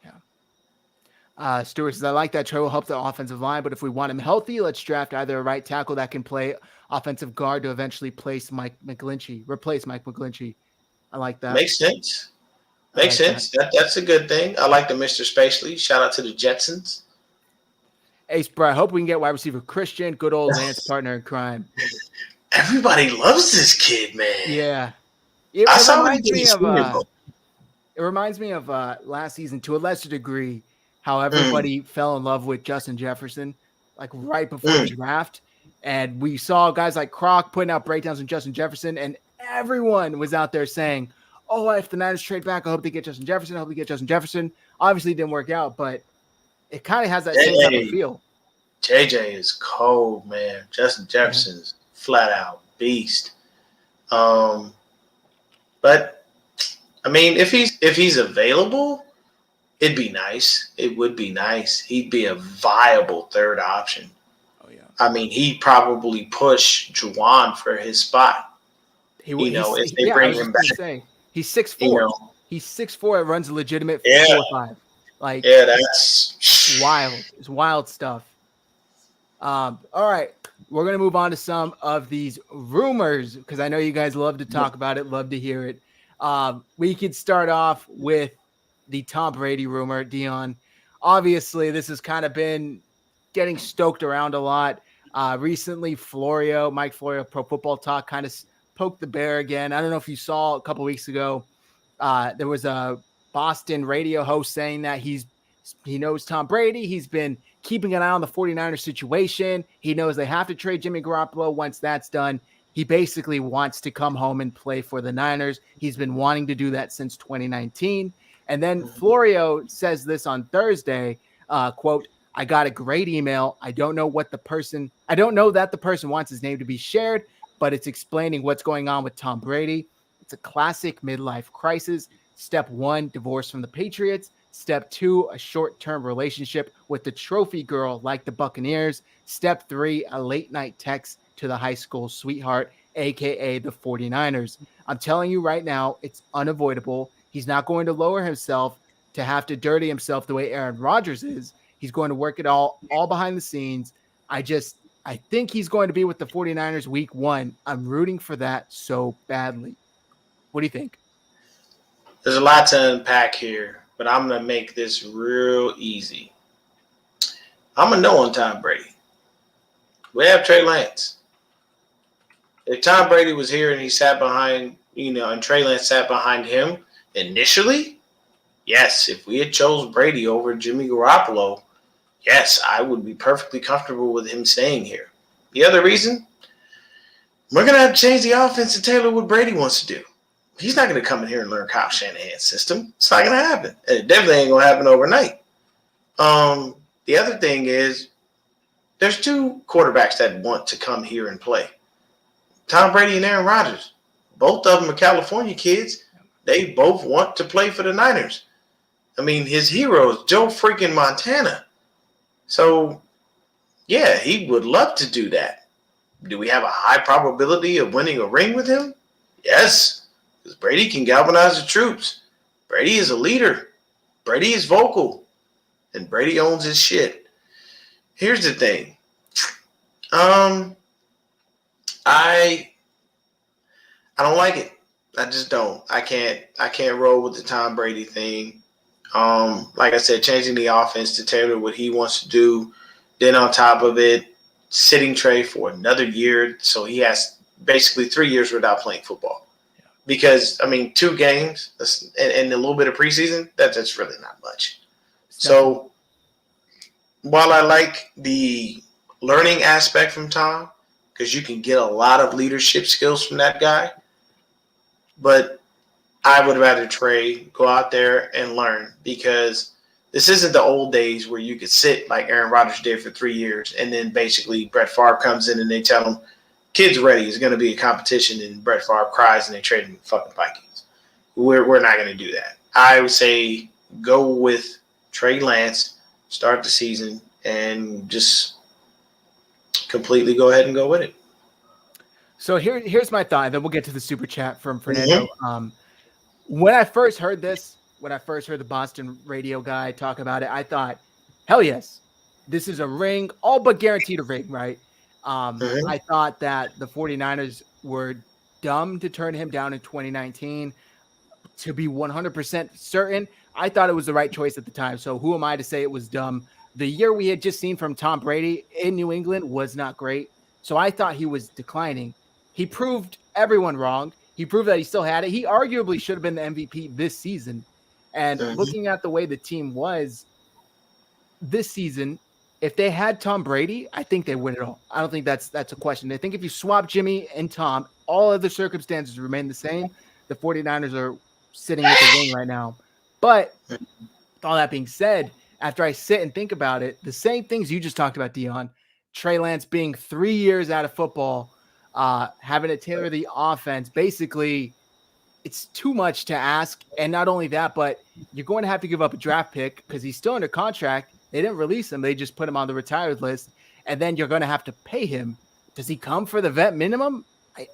Speaker 1: Yeah. Stewart says, I like that. Trey will help the offensive line, but if we want him healthy, let's draft either a right tackle that can play offensive guard to eventually replace Mike McGlinchey. I like that.
Speaker 2: Makes sense. Makes sense. That's a good thing. I like the Mr. Spacely. Shout out to the Jetsons.
Speaker 1: Ace, bro, I hope we can get wide receiver Christian, good old Lance partner in crime.
Speaker 2: Everybody loves this kid, man.
Speaker 1: Yeah. It,
Speaker 2: I
Speaker 1: it
Speaker 2: saw what he
Speaker 1: reminds
Speaker 2: did
Speaker 1: me
Speaker 2: in
Speaker 1: of
Speaker 2: Senior Bowl.
Speaker 1: it reminds me of last season to a lesser degree, how
Speaker 2: Mm,
Speaker 1: everybody fell in love with Justin Jefferson like right before the
Speaker 2: mm.
Speaker 1: draft, and we saw guys like Croc putting out breakdowns on Justin Jefferson, and everyone was out there saying, "Oh, if the Niners trade back, I hope they get Justin Jefferson. I hope they get Justin Jefferson." Obviously, it didn't work out, but it kind of has that same type of
Speaker 2: JJ,
Speaker 1: feel.
Speaker 2: JJ is cold, man. Justin
Speaker 1: Yeah.
Speaker 2: Jefferson's flat out beast. Um, but I mean, if he's available, it'd be nice. It would be nice. He'd be a viable third option.
Speaker 1: Oh yeah.
Speaker 2: I mean, he'd probably push Juwan for his spot. If they
Speaker 1: Yeah. I
Speaker 2: bring
Speaker 1: was
Speaker 2: him
Speaker 1: just gonna
Speaker 2: back,
Speaker 1: say he's 6'4".
Speaker 2: you know,
Speaker 1: He's 6'4". It runs a legitimate
Speaker 2: yeah,
Speaker 1: 4.5. Like
Speaker 2: yeah, that's
Speaker 1: wild. It's wild stuff. All right. We're going to move on to some of these rumors because I know you guys love to talk about it, love to hear it. We could start off with the Tom Brady rumor, Dion. Obviously, this has kind of been getting stoked around a lot. Recently, Mike Florio, Pro Football Talk, kind of poked the bear again. I don't know if you saw a couple weeks ago, there was a Boston radio host saying that he knows Tom Brady. He's been keeping an eye on the 49ers situation. He knows they have to trade Jimmy Garoppolo once that's done. He basically wants to come home and play for the Niners. He's been wanting to do that since 2019. And then Florio says this on Thursday, quote, I got a great email. I don't know that the person wants his name to be shared, but it's explaining what's going on with Tom Brady. It's a classic midlife crisis. Step 1, divorce from the Patriots. Step 2, a short-term relationship with the trophy girl like the Buccaneers. Step 3, a late-night text to the high school sweetheart, a.k.a. the 49ers. I'm telling you right now, it's unavoidable. He's not going to lower himself to have to dirty himself the way Aaron Rodgers is. He's going to work it all behind the scenes. I think he's going to be with the 49ers week 1. I'm rooting for that so badly. What do you think?
Speaker 2: there's a lot to unpack here, but I'm gonna make this real easy. I'm a no on Tom Brady. We have Trey Lance. If Tom Brady was here and he sat behind, and Trey Lance sat behind him initially, yes, if we had chose Brady over Jimmy Garoppolo, yes, I would be perfectly comfortable with him staying here. The other reason, we're going to have to change the offense to tailor what Brady wants to do. He's not going to come in here and learn Kyle Shanahan's system. It's not going to happen. And it definitely ain't going to happen overnight. The other thing is, there's two quarterbacks that want to come here and play. Tom Brady and Aaron Rodgers. Both of them are California kids. They both want to play for the Niners. I mean, his hero is Joe freaking Montana. So, yeah, he would love to do that. Do we have a high probability of winning a ring with him? Yes, because Brady can galvanize the troops. Brady is a leader. Brady is vocal. And Brady owns his shit. Here's the thing. I don't like it. I just don't. I can't roll with the Tom Brady thing. Like I said, changing the offense to tailor what he wants to do. Then on top of it, sitting Trey for another year, so he has basically 3 years without playing football. Because 2 games and a little bit of preseason, that's really not much. So while I like the learning aspect from Tom, because you can get a lot of leadership skills from that guy, but I would rather Trey go out there and learn, because this isn't the old days where you could sit like Aaron Rodgers did for 3 years and then basically Brett Favre comes in and they tell him, kid's ready, it's going to be a competition, and Brett Favre cries and they trade him the fucking Vikings. We're not going to do that. I would say go with Trey Lance, start the season, and just completely go ahead and go with it.
Speaker 1: So here's my thought, and then we'll get to the super chat from Fernando. When I first heard the Boston radio guy talk about it, I thought, hell yes, this is a ring, all but guaranteed a ring, right? I thought that the 49ers were dumb to turn him down in 2019. To be 100% certain, I thought it was the right choice at the time. So who am I to say it was dumb? The year we had just seen from Tom Brady in New England was not great. So I thought he was declining. He proved everyone wrong. He proved that he still had it. He arguably should have been the MVP this season. And looking at the way the team was this season, if they had Tom Brady, I think they win it all. I don't think that's a question. I think if you swap Jimmy and Tom, all other circumstances remain the same. The 49ers are sitting with the win right now. But with all that being said, after I sit and think about it, the same things you just talked about, Dion, Trey Lance being 3 years out of football, having to tailor the offense, basically it's too much to ask. And not only that, but you're going to have to give up a draft pick because he's still under contract. They didn't release him. They just put him on the retired list. And then you're going to have to pay him. Does he come for the vet minimum?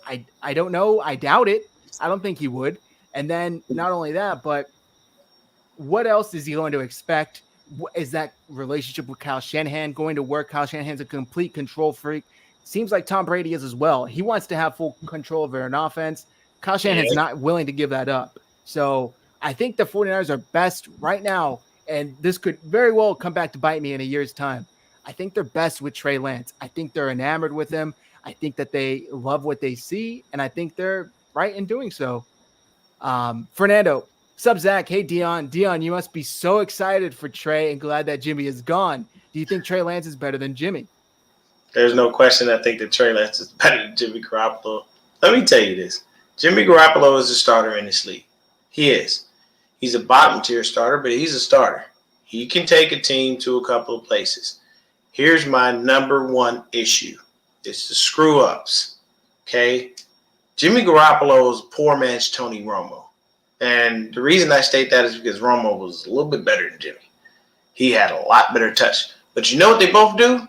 Speaker 1: I don't know. I doubt it. I don't think he would. And then not only that, but what else is he going to expect? Is that relationship with Kyle Shanahan going to work? Kyle Shanahan's a complete control freak. Seems like Tom Brady is as well. He wants to have full control over an offense. Kyle Shanahan's not willing to give that up. So I think the 49ers are best right now, and this could very well come back to bite me in a year's time. I think they're best with Trey Lance. I think they're enamored with him. I think that they love what they see, and I think they're right in doing so. Fernando, sub Zach. Hey, Dion. Dion, you must be so excited for Trey and glad that Jimmy is gone. Do you think Trey Lance is better than Jimmy?
Speaker 2: There's no question I think that Trey Lance is better than Jimmy Garoppolo. Let me tell you this. Jimmy Garoppolo is a starter in this league. He is. He's a bottom tier starter, but he's a starter. He can take a team to a couple of places. Here's my number one issue. It's the screw ups. Okay? Jimmy Garoppolo is a poor man's Tony Romo. And the reason I state that is because Romo was a little bit better than Jimmy. He had a lot better touch. But you know what they both do?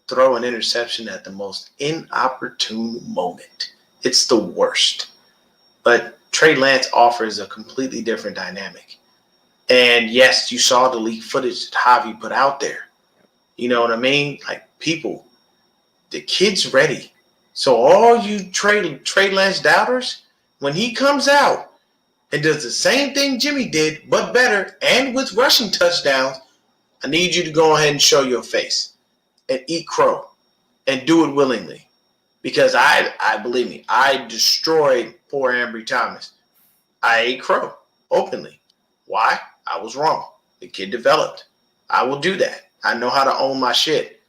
Speaker 2: Throw an interception at the most inopportune moment. It's the worst. But Trey Lance offers a completely different dynamic. And yes, you saw the leak footage that Hive put out there. You know what I mean? Like, people, the kid's ready. So all you Trey Lance doubters, when he comes out and does the same thing Jimmy did, but better, and with rushing touchdowns, I need you to go ahead and show your face and eat crow and do it willingly. Because I believe me, I destroyed poor Ambry Thomas. I ate crow openly. Why? I was wrong. The kid developed. I will do that. I know how to own my shit.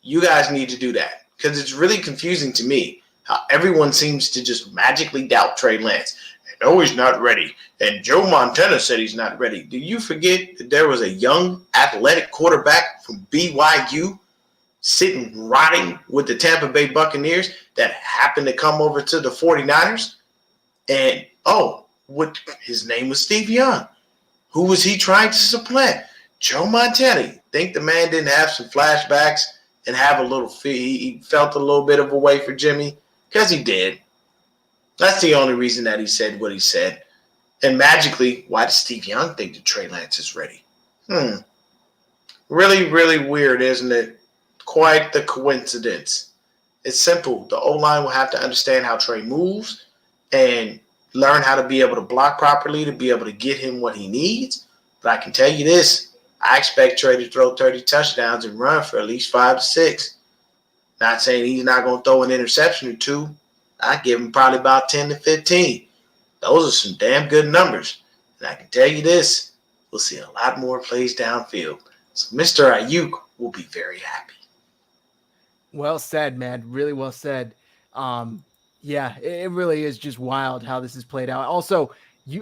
Speaker 2: You guys need to do that because it's really confusing to me how everyone seems to just magically doubt Trey Lance. No, he's not ready. And Joe Montana said he's not ready. Do you forget that there was a young athletic quarterback from BYU sitting rotting with the Tampa Bay Buccaneers that happened to come over to the 49ers? And, his name was Steve Young. Who was he trying to supplant? Joe Montana. Think the man didn't have some flashbacks and have a little he felt a little bit of a way for Jimmy? Because he did. That's the only reason that he said what he said. And magically, why does Steve Young think that Trey Lance is ready? Really, really weird, isn't it? Quite the coincidence. It's simple. The O-line will have to understand how Trey moves and learn how to be able to block properly to be able to get him what he needs. But I can tell you this. I expect Trey to throw 30 touchdowns and run for at least 5 to 6. Not saying he's not going to throw an interception or two. I give him probably about 10 to 15. Those are some damn good numbers. And I can tell you this. We'll see a lot more plays downfield. So Mr. Ayuk will be very happy.
Speaker 1: Well said, man. Really well said. Yeah, it really is just wild how this is played out. Also,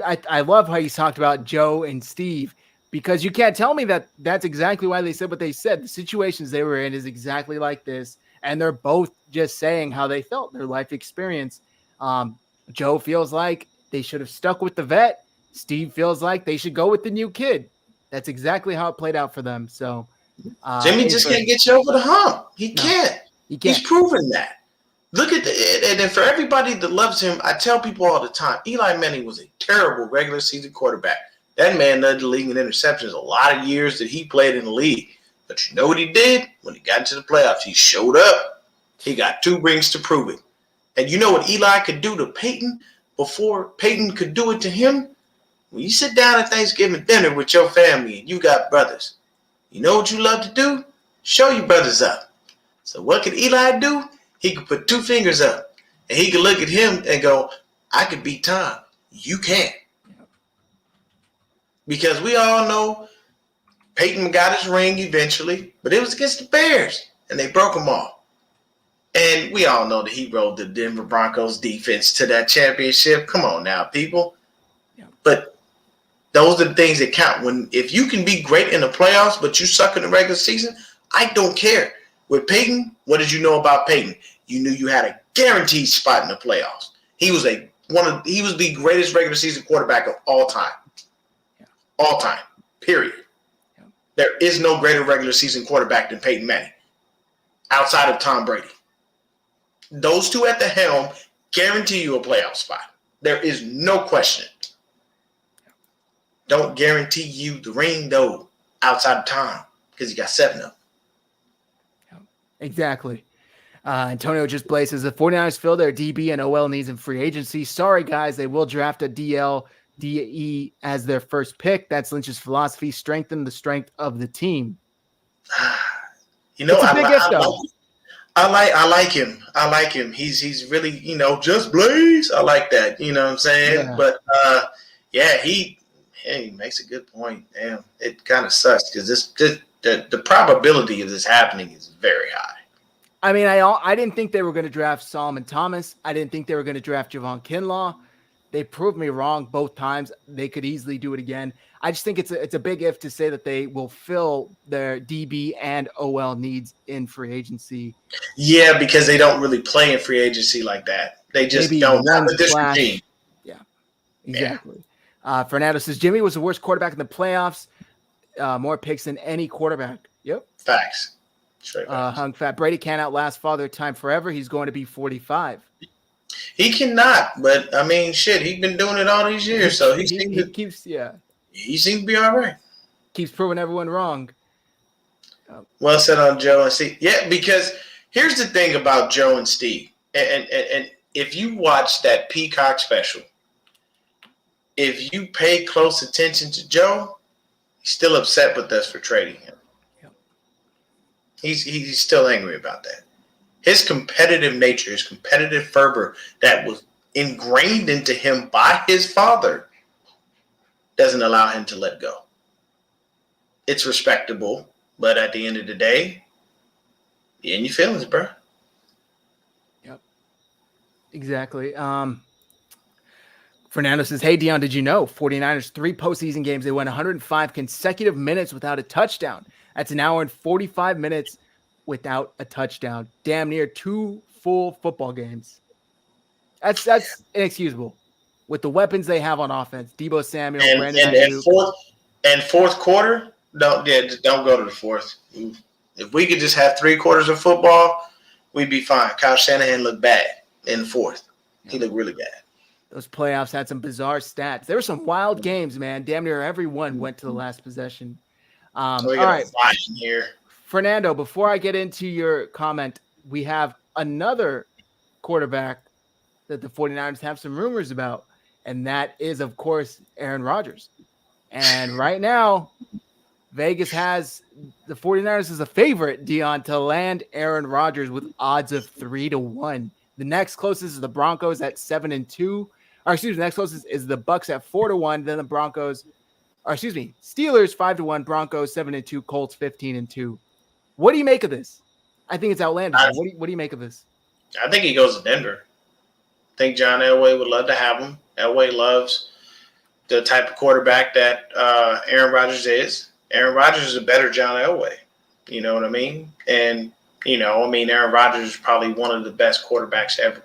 Speaker 1: I love how you talked about Joe and Steve, because you can't tell me that that's exactly why they said what they said. The situations they were in is exactly like this, and they're both just saying how they felt, their life experience. Joe feels like they should have stuck with the vet. Steve feels like they should go with the new kid. That's exactly how it played out for them. So
Speaker 2: Jimmy just can't get you over the hump. He can't.
Speaker 1: He can't.
Speaker 2: He's proven that. Look at and then for everybody that loves him, I tell people all the time, Eli Manning was a terrible regular season quarterback. That man led the league in interceptions a lot of years that he played in the league. But you know what he did? When he got into the playoffs, he showed up. He got 2 rings to prove it. And you know what Eli could do to Peyton before Peyton could do it to him? When you sit down at Thanksgiving dinner with your family and you got brothers, you know what you love to do? Show your brothers up. So what could Eli do? He could put 2 fingers up and he could look at him and go, I could beat Tom. You can't. Because we all know Peyton got his ring eventually, but it was against the Bears, and they broke them all. And we all know that he rode the Denver Broncos defense to that championship. Come on now, people. Yeah. But those are the things that count. If you can be great in the playoffs, but you suck in the regular season, I don't care. With Peyton, what did you know about Peyton? You knew you had a guaranteed spot in the playoffs. He was the greatest regular season quarterback of all time. Yeah. All time. Period. Yeah. There is no greater regular season quarterback than Peyton Manning outside of Tom Brady. Those two at the helm guarantee you a playoff spot. There is no question. Don't guarantee you the ring, though, outside of Tom, because you got 7 of them.
Speaker 1: Exactly. Antonio just blazes the 49ers fill their DB and OL needs in free agency. Sorry, guys, they will draft a DL, DE as their first pick. That's Lynch's philosophy. Strengthen the strength of the team.
Speaker 2: You know, I like him. I like him. He's really, just Blaze. I like that. You know what I'm saying? Yeah. But he makes a good point. Damn, it kind of sucks because the probability of this happening is very high.
Speaker 1: I mean, I didn't think they were going to draft Solomon Thomas. I didn't think they were going to draft Javon Kinlaw. They proved me wrong both times. They could easily do it again. I just think it's a big if to say that they will fill their DB and OL needs in free agency.
Speaker 2: Yeah, because they don't really play in free agency like that. They just don't have a district team.
Speaker 1: Yeah, exactly. Yeah. Fernando says Jimmy was the worst quarterback in the playoffs. More picks than any quarterback. Yep.
Speaker 2: Facts.
Speaker 1: Hung Fat. Brady can't outlast Father Time forever. He's going to be 45.
Speaker 2: He cannot, but I mean, shit, he's been doing it all these years, so he seems to be all right.
Speaker 1: Keeps proving everyone wrong.
Speaker 2: Well said on Joe and Steve. Yeah, because here's the thing about Joe and Steve, and if you watch that Peacock special, if you pay close attention to Joe, he's still upset with us for trading him. He's still angry about that. His competitive nature, his competitive fervor that was ingrained into him by his father doesn't allow him to let go. It's respectable, but at the end of the day, you're in your feelings, bro.
Speaker 1: Yep. Exactly. Fernando says, hey, Dion, did you know 49ers 3 postseason games, they went 105 consecutive minutes without a touchdown. That's an hour and 45 minutes without a touchdown. Damn near 2 full football games. That's inexcusable. With the weapons they have on offense, Deebo Samuel, Brandon Ayuk.
Speaker 2: And fourth quarter, don't go to the fourth. If we could just have 3 quarters of football, we'd be fine. Kyle Shanahan looked bad in the fourth. He looked really bad.
Speaker 1: Those playoffs had some bizarre stats. There were some wild games, man. Damn near everyone went to the last possession. All right.
Speaker 2: Here.
Speaker 1: Fernando, before I get into your comment, we have another quarterback that the 49ers have some rumors about, and that is, of course, Aaron Rodgers. And right now, Vegas has the 49ers as a favorite, Dion, to land Aaron Rodgers with odds of 3-1. The next closest is the Broncos at 7-2. The next closest is the Bucks at 4-1. Then the Steelers 5-1, Broncos 7-2, Colts 15-2. What do you make of this? I think it's outlandish. What do you make of this?
Speaker 2: I think he goes to Denver. I think John Elway would love to have him. Elway loves the type of quarterback that Aaron Rodgers is. Aaron Rodgers is a better John Elway. You know what I mean? And, Aaron Rodgers is probably one of the best quarterbacks to ever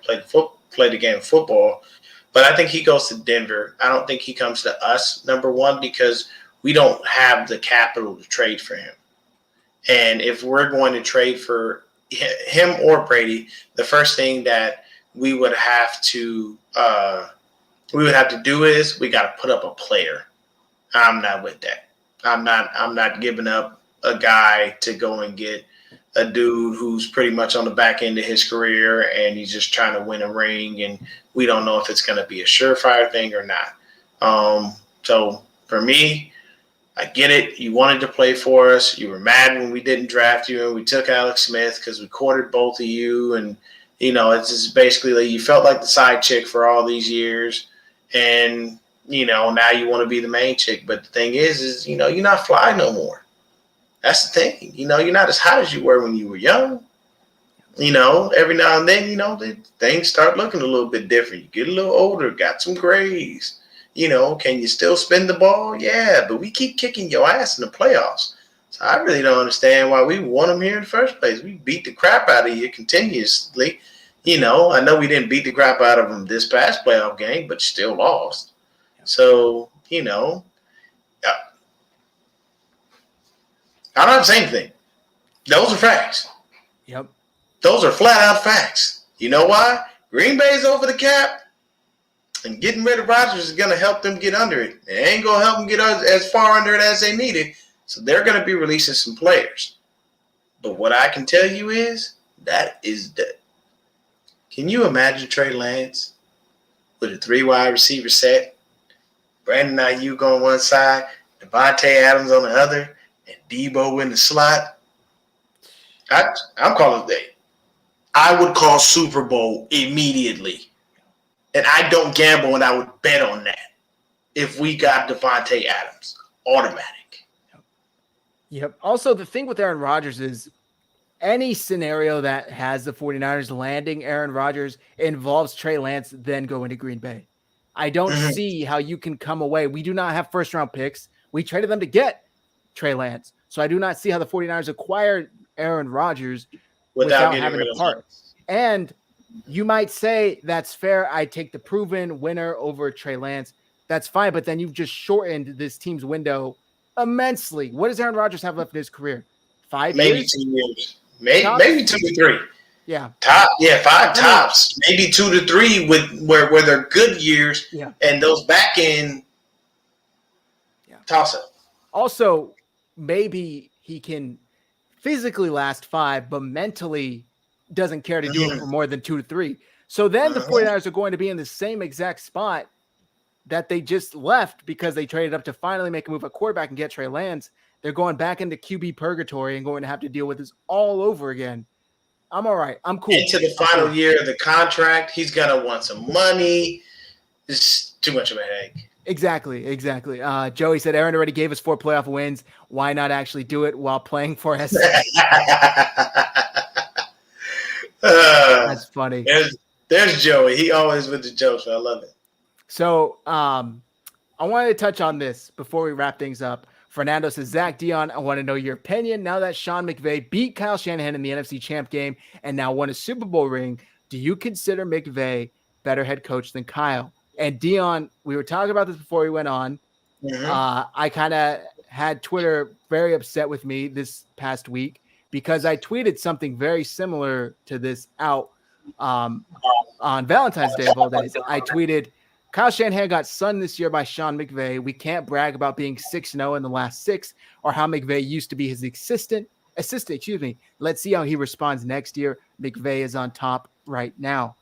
Speaker 2: play the game of football. But I think he goes to Denver. I don't think he comes to us, number one, because we don't have the capital to trade for him. And if we're going to trade for him or Brady, the first thing that we would have to do is we got to put up a player. I'm not with that. I'm not giving up a guy to go and get a dude who's pretty much on the back end of his career and he's just trying to win a ring, and we don't know if it's going to be a surefire thing or not. So for me, I get it. You wanted to play for us. You were mad when we didn't draft you and we took Alex Smith because we courted both of you, and It's just basically like you felt like the side chick for all these years, and now you want to be the main chick. But the thing is you're not fly no more. That's the thing. You're not as hot as you were when you were young. Every now and then, things start looking a little bit different. You get a little older, got some grays. Can you still spin the ball? Yeah, but we keep kicking your ass in the playoffs. So I really don't understand why we won them here in the first place. We beat the crap out of you continuously. I know we didn't beat the crap out of them this past playoff game, but still lost. So, I'm not saying anything. Those are facts.
Speaker 1: Yep.
Speaker 2: Those are flat out facts. You know why? Green Bay's over the cap, and getting rid of Rodgers is going to help them get under it. It ain't going to help them get as far under it as they need it. So they're going to be releasing some players. But what I can tell you is that. Can you imagine Trey Lance with a 3-wide receiver set, Brandon Ayuk on one side, Devontae Adams on the other, and Debo in the slot? I'm calling it. I would call Super Bowl immediately. And I don't gamble, and I would bet on that if we got Devontae Adams. Automatic.
Speaker 1: Yep. Also, the thing with Aaron Rodgers is any scenario that has the 49ers landing Aaron Rodgers involves Trey Lance then going to Green Bay. I don't see how you can come away. We do not have first-round picks. We traded them to get Trey Lance. So I do not see how the 49ers acquired Aaron Rodgers without having a part. And you might say that's fair. I take the proven winner over Trey Lance. That's fine, but then you've just shortened this team's window immensely. What does Aaron Rodgers have left in his career? 5
Speaker 2: maybe
Speaker 1: years?
Speaker 2: 2 years. Maybe 2 to 3.
Speaker 1: Yeah.
Speaker 2: 5 tops. Maybe 2 to 3 with where they're good years.
Speaker 1: Yeah.
Speaker 2: And those back end toss up.
Speaker 1: Also, maybe he can physically last 5, but mentally doesn't care to do it for more than 2 to 3. So then the 49ers are going to be in the same exact spot that they just left because they traded up to finally make a move at quarterback and get Trey Lance. They're going back into QB purgatory and going to have to deal with this all over again. I'm all right. I'm cool.
Speaker 2: Into the final year of the contract, he's going to want some money. It's too much of a headache.
Speaker 1: Exactly. Joey said Aaron already gave us 4 playoff wins. Why not actually do it while playing for us? That's funny.
Speaker 2: There's Joey. He always with the jokes. I love it.
Speaker 1: So I wanted to touch on this before we wrap things up. Fernando says, Zach Dion, I want to know your opinion. Now that Sean McVay beat Kyle Shanahan in the NFC Champ game and now won a Super Bowl ring, do you consider McVay better head coach than Kyle? And Dion, we were talking about this before we went on. I kind of had Twitter very upset with me this past week because I tweeted something very similar to this out on Valentine's Day of all days. I tweeted, Kyle Shanahan got sunned this year by Sean McVay. We can't brag about being 6-0 in the last 6 or how McVay used to be his assistant. Let's see how he responds next year. McVay is on top right now.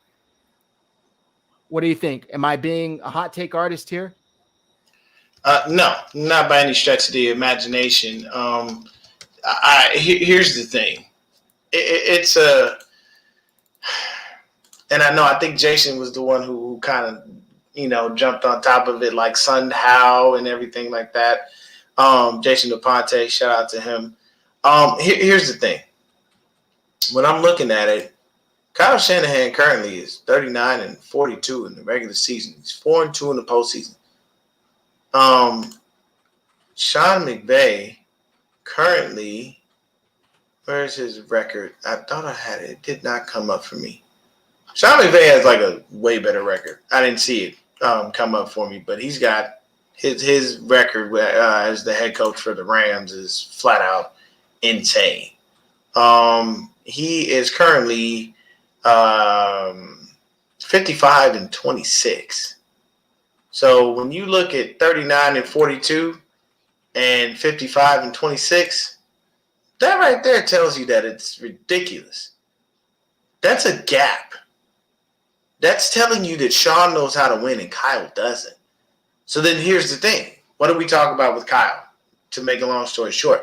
Speaker 1: What do you think? Am I being a hot take artist here?
Speaker 2: No, not by any stretch of the imagination. Here's the thing. It's a, and I think Jason was the one who kind of, jumped on top of it, like Sun How and everything like that. Jason DePonte, shout out to him. Here's the thing. When I'm looking at it, Kyle Shanahan currently is 39-42 in the regular season. He's 4-2 in the postseason. Sean McVay currently, where's his record? I thought I had it. It did not come up for me. Sean McVay has like a way better record. I didn't see it come up for me, but he's got his record as the head coach for the Rams is flat out insane. He is currently 55-26. So when you look at 39-42 and 55-26, that right there tells you that it's ridiculous. That's a gap. That's telling you that Sean knows how to win and Kyle doesn't. So then here's the thing. What did we talk about with Kyle? To make a long story short,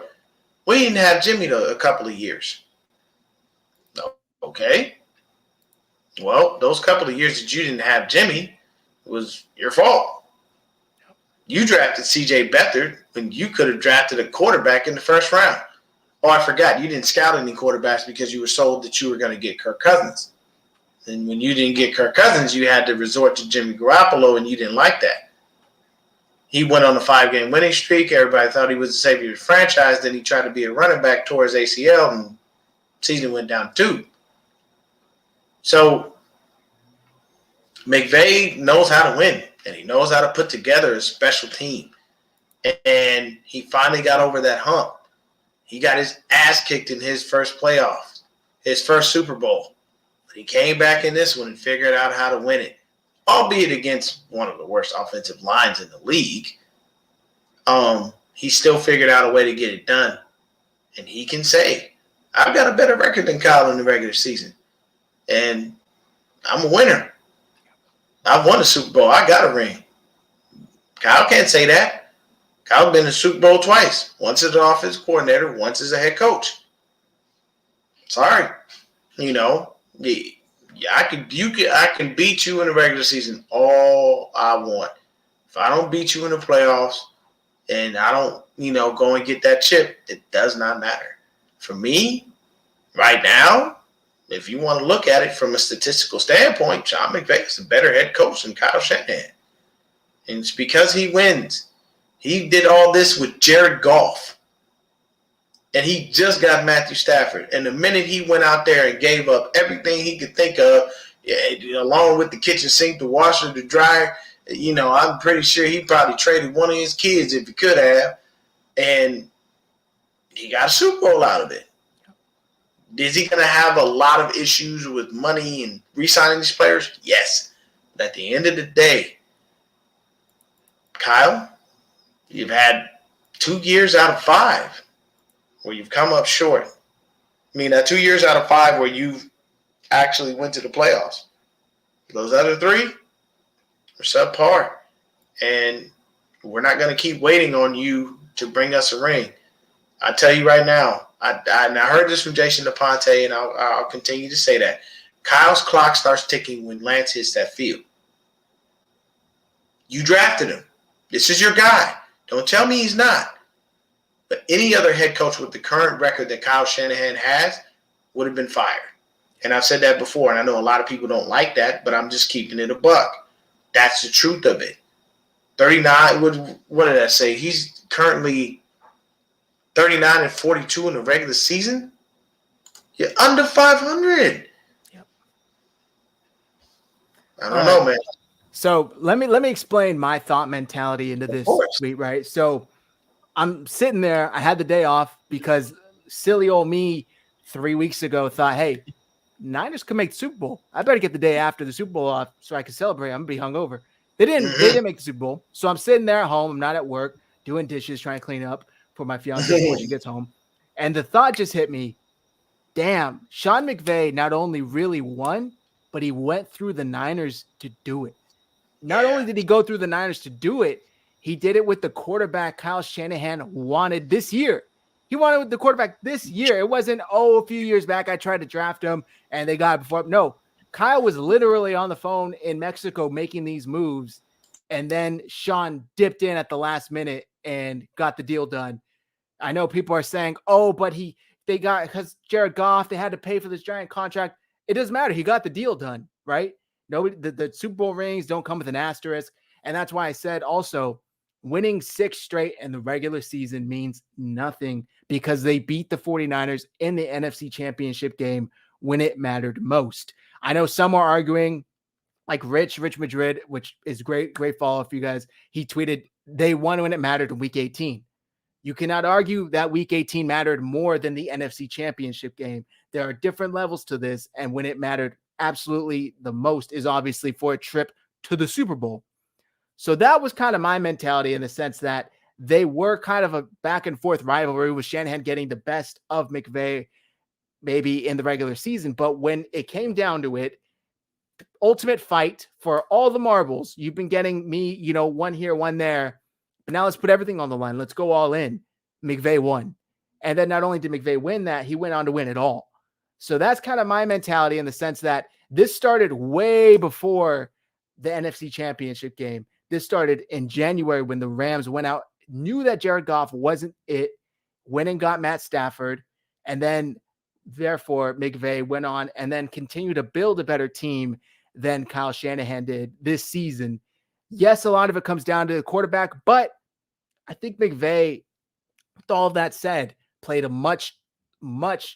Speaker 2: we didn't have Jimmy a couple of years. Okay. Well, those couple of years that you didn't have Jimmy was your fault. You drafted C.J. Beathard when you could have drafted a quarterback in the first round. Oh, I forgot. You didn't scout any quarterbacks because you were sold that you were going to get Kirk Cousins. And when you didn't get Kirk Cousins, you had to resort to Jimmy Garoppolo, and you didn't like that. He went on a 5-game winning streak. Everybody thought he was the savior of the franchise. Then he tried to be a running back, tore his ACL, and season went down 2. So McVay knows how to win, and he knows how to put together a special team. And he finally got over that hump. He got his ass kicked in his first playoffs, his first Super Bowl. But he came back in this one and figured out how to win it, albeit against one of the worst offensive lines in the league. He still figured out a way to get it done. And he can say, I've got a better record than Kyle in the regular season. And I'm a winner. I've won a Super Bowl. I got a ring. Kyle can't say that. Kyle's been in the Super Bowl twice. Once as an offensive coordinator, once as a head coach. Sorry. I can beat you in the regular season all I want. If I don't beat you in the playoffs and I don't, go and get that chip, it does not matter. For me, right now, if you want to look at it from a statistical standpoint, Sean McVay is a better head coach than Kyle Shanahan. And it's because he wins. He did all this with Jared Goff. And he just got Matthew Stafford. And the minute he went out there and gave up everything he could think of, along with the kitchen sink, the washer, the dryer, I'm pretty sure he probably traded one of his kids if he could have. And he got a Super Bowl out of it. Is he going to have a lot of issues with money and re-signing these players? Yes. But at the end of the day, Kyle, you've had 2 years out of 5 where you've come up short. 2 years out of 5 where you've actually went to the playoffs. Those other 3 are subpar. And we're not going to keep waiting on you to bring us a ring. I tell you right now, I heard this from Jason DePonte, and I'll continue to say that. Kyle's clock starts ticking when Lance hits that field. You drafted him. This is your guy. Don't tell me he's not. But any other head coach with the current record that Kyle Shanahan has would have been fired. And I've said that before, and I know a lot of people don't like that, but I'm just keeping it a buck. That's the truth of it. 39, what did I say? He's currently 39-42 in the regular season. You're under 500.
Speaker 1: Yep.
Speaker 2: I don't know, man.
Speaker 1: So let me explain my thought mentality into this tweet, right? So I'm sitting there. I had the day off because silly old me 3 weeks ago thought, hey, Niners could make the Super Bowl. I better get the day after the Super Bowl off so I can celebrate. I'm gonna be hungover. They didn't make the Super Bowl. So I'm sitting there at home. I'm not at work doing dishes, trying to clean up for my fiance before she gets home. And the thought just hit me. Damn, Sean McVay not only really won, but he went through the Niners to do it. Not only did he go through the Niners to do it, he did it with the quarterback Kyle Shanahan wanted this year. He wanted with the quarterback this year. It wasn't, a few years back I tried to draft him and they got it before. No, Kyle was literally on the phone in Mexico making these moves, and then Sean dipped in at the last minute and got the deal done. I know people are saying, but they got, because Jared Goff, they had to pay for this giant contract. It doesn't matter. He got the deal done, right? Nobody, the Super Bowl rings don't come with an asterisk. And that's why I said also winning 6 straight in the regular season means nothing because they beat the 49ers in the NFC Championship game when it mattered most. I know some are arguing, like Rich Madrid, which is great follow for you guys. He tweeted, they won when it mattered in week 18. You cannot argue that week 18 mattered more than the NFC Championship game. There are different levels to this, and when it mattered absolutely the most is obviously for a trip to the Super Bowl. So that was kind of my mentality in the sense that they were kind of a back and forth rivalry with Shanahan getting the best of McVay maybe in the regular season. But when it came down to it, ultimate fight for all the marbles, you've been getting me, one here, one there. But now let's put everything on the line. Let's go all in. McVay won. And then not only did McVay win that, he went on to win it all. So that's kind of my mentality in the sense that This started way before the NFC Championship game. This started in January when the Rams went out, knew that Jared Goff wasn't it, went and got Matt Stafford, and then therefore McVay went on and then continued to build a better team than Kyle Shanahan did this season. Yes, a lot of it comes down to the quarterback, but I think McVay, with all of that said, played a much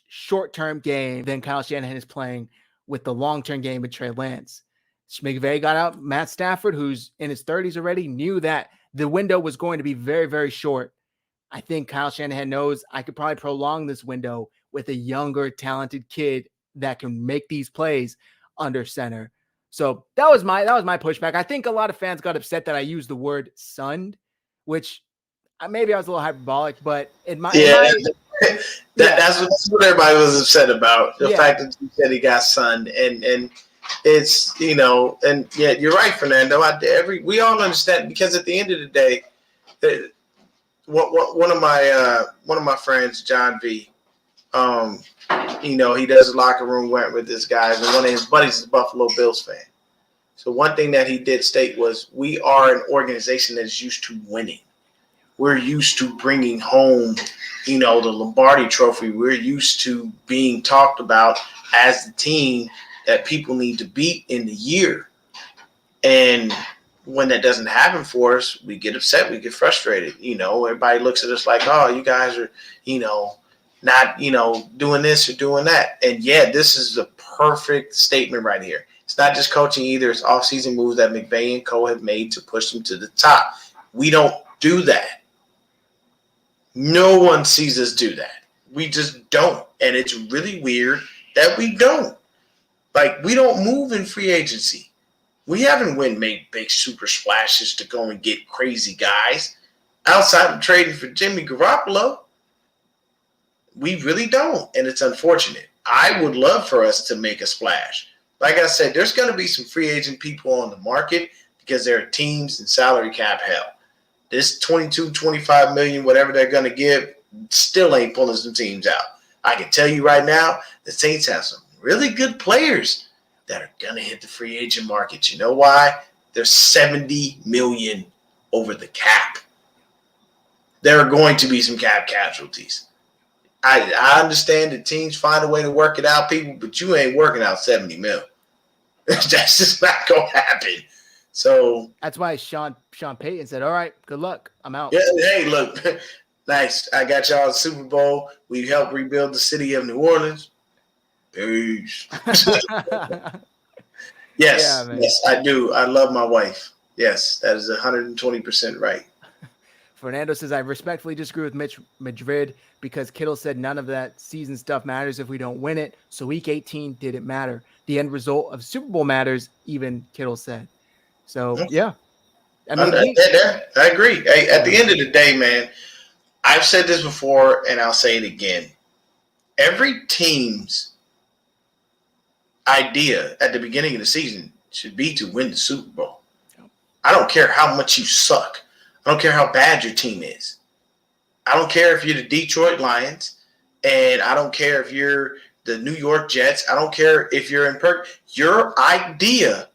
Speaker 1: short-term game than Kyle Shanahan is playing with the long-term game with Trey Lance. McVay got out Matt Stafford, who's in his 30s already, knew that the window was going to be very, very short. I think Kyle Shanahan knows I could probably prolong this window with a younger, talented kid that can make these plays under center. So that was my pushback. I think a lot of fans got upset that I used the word "sunned," which maybe I was a little hyperbolic, but
Speaker 2: that's what everybody was upset about. The fact that you said he got sunned, and it's and yeah, you're right, Fernando. We all understand, because at the end of the day, one of my friends, John V. He does a locker room rant with this guy, and one of his buddies is a Buffalo Bills fan. So one thing that he did state was, we are an organization that is used to winning. We're used to bringing home, the Lombardi Trophy. We're used to being talked about as the team that people need to beat in the year. And when that doesn't happen for us, we get upset, we get frustrated. Everybody looks at us like, oh, you guys are, not, doing this or doing that. And yeah, this is the perfect statement right here. It's not just coaching either. It's off-season moves that McVay and co have made to push them to the top. We don't do that. No one sees us do that. We just don't. And it's really weird that we don't. Like, we don't move in free agency. We haven't made big super splashes to go and get crazy guys outside of trading for Jimmy Garoppolo. We really don't, and it's unfortunate. I would love for us to make a splash. Like I said, there's going to be some free agent people on the market because there are teams in salary cap hell. This 22, 25 million, whatever they're going to give, still ain't pulling some teams out. I can tell you right now, the Saints have some really good players that are going to hit the free agent market. You know why? They're 70 million over the cap. There are going to be some cap casualties. I understand that teams find a way to work it out, people, but you ain't working out 70 mil. That's just not going to happen. So
Speaker 1: that's why Sean Payton said, all right, good luck. I'm out.
Speaker 2: Yeah, hey, look, nice. I got y'all the Super Bowl. We helped rebuild the city of New Orleans. Peace. Yes, I do. I love my wife. Yes, that is 120% right.
Speaker 1: Fernando says, I respectfully disagree with Mitch Madrid because Kittle said none of that season stuff matters if we don't win it. So week 18 didn't matter. The end result of Super Bowl matters, even Kittle said. So, yeah.
Speaker 2: I agree. Hey, at the end of the day, man, I've said this before and I'll say it again. Every team's idea at the beginning of the season should be to win the Super Bowl. I don't care how much you suck. I don't care how bad your team is. I don't care if you're the Detroit Lions, and I don't care if you're the New York Jets. I don't care if you're in Perk. Your idea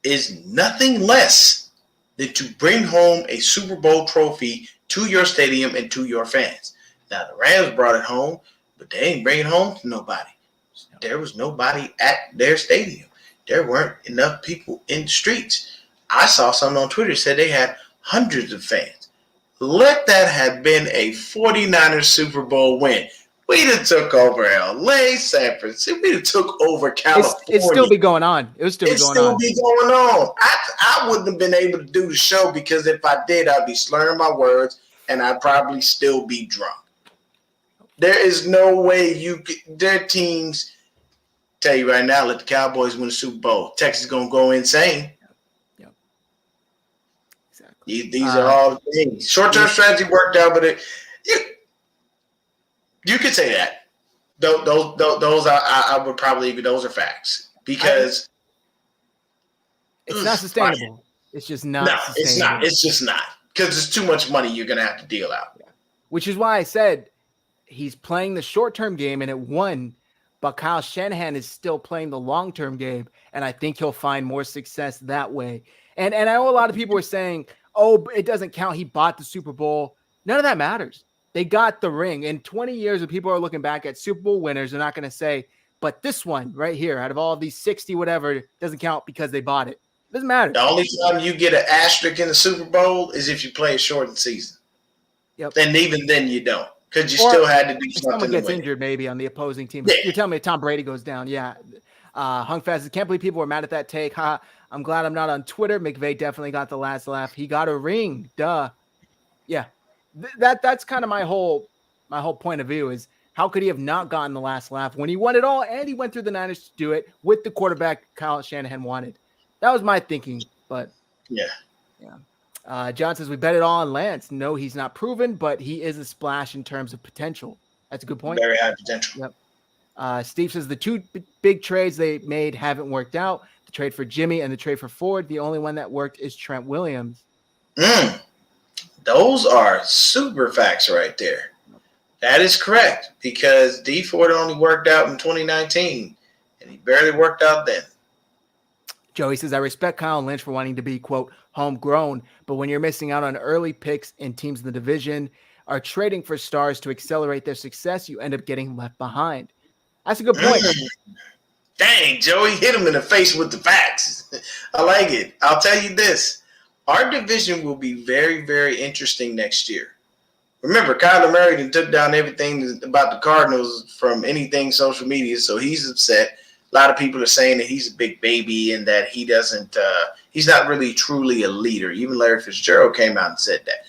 Speaker 2: is nothing less than to bring home a Super Bowl trophy to your stadium and to your fans. Now, the Rams brought it home, but they ain't bring it home to nobody. There was nobody at their stadium. There weren't enough people in the streets. I saw something on Twitter said they had hundreds of fans. Let that have been a 49ers Super Bowl win. We'd have took over LA, San Francisco. We'd have took over California.
Speaker 1: It'd still be going on. It would still be going on. I wouldn't have been able to do the show because if I did, I'd be slurring my words and I'd probably still be drunk. There is no way their teams, tell you right now, let the Cowboys win the Super Bowl. Texas is going to go insane. These are all the things. Short-term strategy worked out, but you could say that. Those I would probably agree. Those are facts because it's not sustainable. It's just not.
Speaker 2: No, it's not. It's just not because it's too much money you're gonna have to deal out.
Speaker 1: Yeah. Which is why I said he's playing the short-term game and it won, but Kyle Shanahan is still playing the long-term game, and I think he'll find more success that way. And I know a lot of people are saying, oh, it doesn't count. He bought the Super Bowl. None of that matters. They got the ring. In 20 years, when people are looking back at Super Bowl winners, they're not going to say, but this one right here, out of all of these 60, whatever, doesn't count because they bought it. It doesn't matter.
Speaker 2: The only time you get an asterisk in the Super Bowl is if you play a shortened season.
Speaker 1: Yep.
Speaker 2: And even then you don't, because you still had to do something.
Speaker 1: Someone gets injured maybe on the opposing team. Yeah. You're telling me Tom Brady goes down. Yeah. Hung fast. I can't believe people were mad at that take. I'm glad I'm not on Twitter. McVay definitely got the last laugh. He got a ring. Duh. Yeah. That's kind of my whole point of view is how could he have not gotten the last laugh when he won it all and he went through the Niners to do it with the quarterback Kyle Shanahan wanted. That was my thinking, but yeah. John says we bet it all on Lance. No, he's not proven, but he is a splash in terms of potential. That's a good point.
Speaker 2: Very high potential.
Speaker 1: Yep. Steve says the two big trades they made haven't worked out. The trade for Jimmy and the trade for Ford. The only one that worked is Trent Williams.
Speaker 2: Those are super facts right there. That is correct because D Ford only worked out in 2019 and he barely worked out then.
Speaker 1: Joey says, I respect Kyle Lynch for wanting to be, quote, homegrown, but when you're missing out on early picks in teams in the division are trading for stars to accelerate their success, you end up getting left behind. That's a good point.
Speaker 2: Dang, Joey, hit him in the face with the facts. I like it. I'll tell you this. Our division will be very, very interesting next year. Remember, Kyler Murray took down everything about the Cardinals from anything social media, so he's upset. A lot of people are saying that he's a big baby and that he doesn't he's not really truly a leader. Even Larry Fitzgerald came out and said that.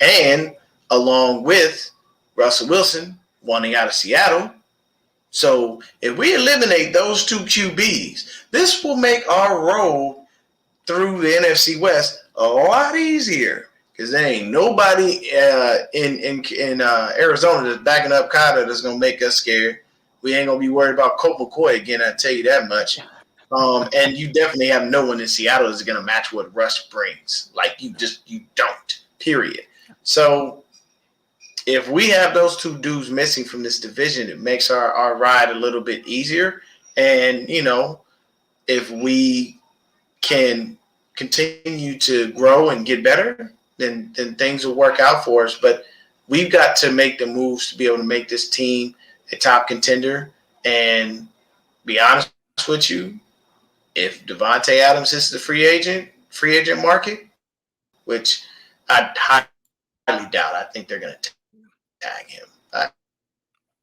Speaker 2: And along with Russell Wilson wanting out of Seattle. So if we eliminate those two QBs, this will make our road through the NFC West a lot easier because there ain't nobody in Arizona that's backing up Kyler that's going to make us scared. We ain't going to be worried about Colt McCoy again, I tell you that much. And you definitely have no one in Seattle that's going to match what Russ brings. Like, you don't, period. So if we have those two dudes missing from this division, it makes our ride a little bit easier. And, you know, if we can continue to grow and get better, then things will work out for us. But we've got to make the moves to be able to make this team a top contender. And be honest with you, if Devontae Adams is the free agent market, which I highly doubt, I think they're going to tag him.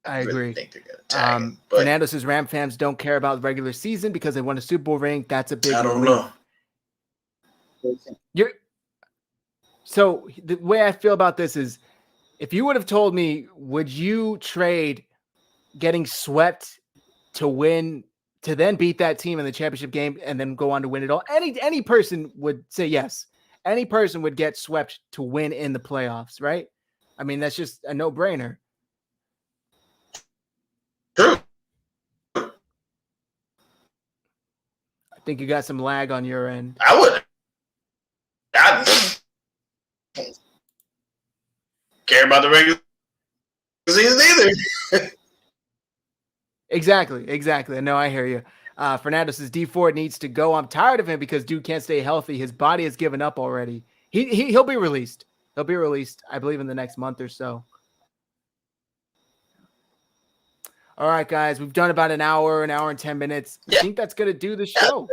Speaker 1: I agree.
Speaker 2: Really think they're going to tag him. But
Speaker 1: Fernando says Ram fans don't care about the regular season because they won a Super Bowl ring. That's a big
Speaker 2: I don't know.
Speaker 1: So the way I feel about this is if you would have told me, would you trade getting swept to win, to then beat that team in the championship game and then go on to win it all? Any person would say yes. Any person would get swept to win in the playoffs, right? I mean, that's just a no-brainer.
Speaker 2: True.
Speaker 1: I think you got some lag on your end.
Speaker 2: I would. I don't care about the regular season either.
Speaker 1: Exactly. No, I hear you. Fernando says D Ford needs to go. I'm tired of him because dude can't stay healthy. His body has given up already. He'll be released. He'll be released, I believe, in the next month or so. All right, guys, we've done about an hour and 10 minutes. I think that's going to do the show.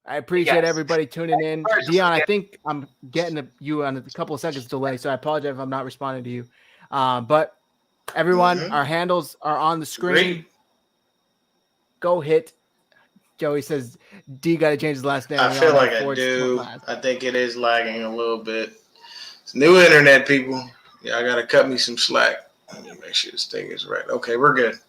Speaker 1: I appreciate everybody tuning in. Dion, I think I'm getting you on a couple of seconds delay, so I apologize if I'm not responding to you. But everyone, our handles are on the screen.
Speaker 2: Great.
Speaker 1: Go hit. Joey says D got to change his last name.
Speaker 2: I feel like I do. I think it is lagging a little bit. It's new internet, people. Yeah, I got to cut me some slack. Let me make sure this thing is right. Okay, we're good.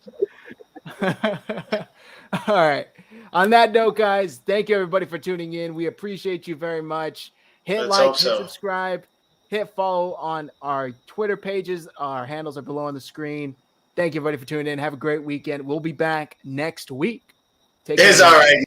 Speaker 1: All right. On that note, guys, thank you everybody for tuning in. We appreciate you very much. Hit hit subscribe, hit follow on our Twitter pages. Our handles are below on the screen. Thank you everybody for tuning in. Have a great weekend. We'll be back next week.
Speaker 2: It's all right.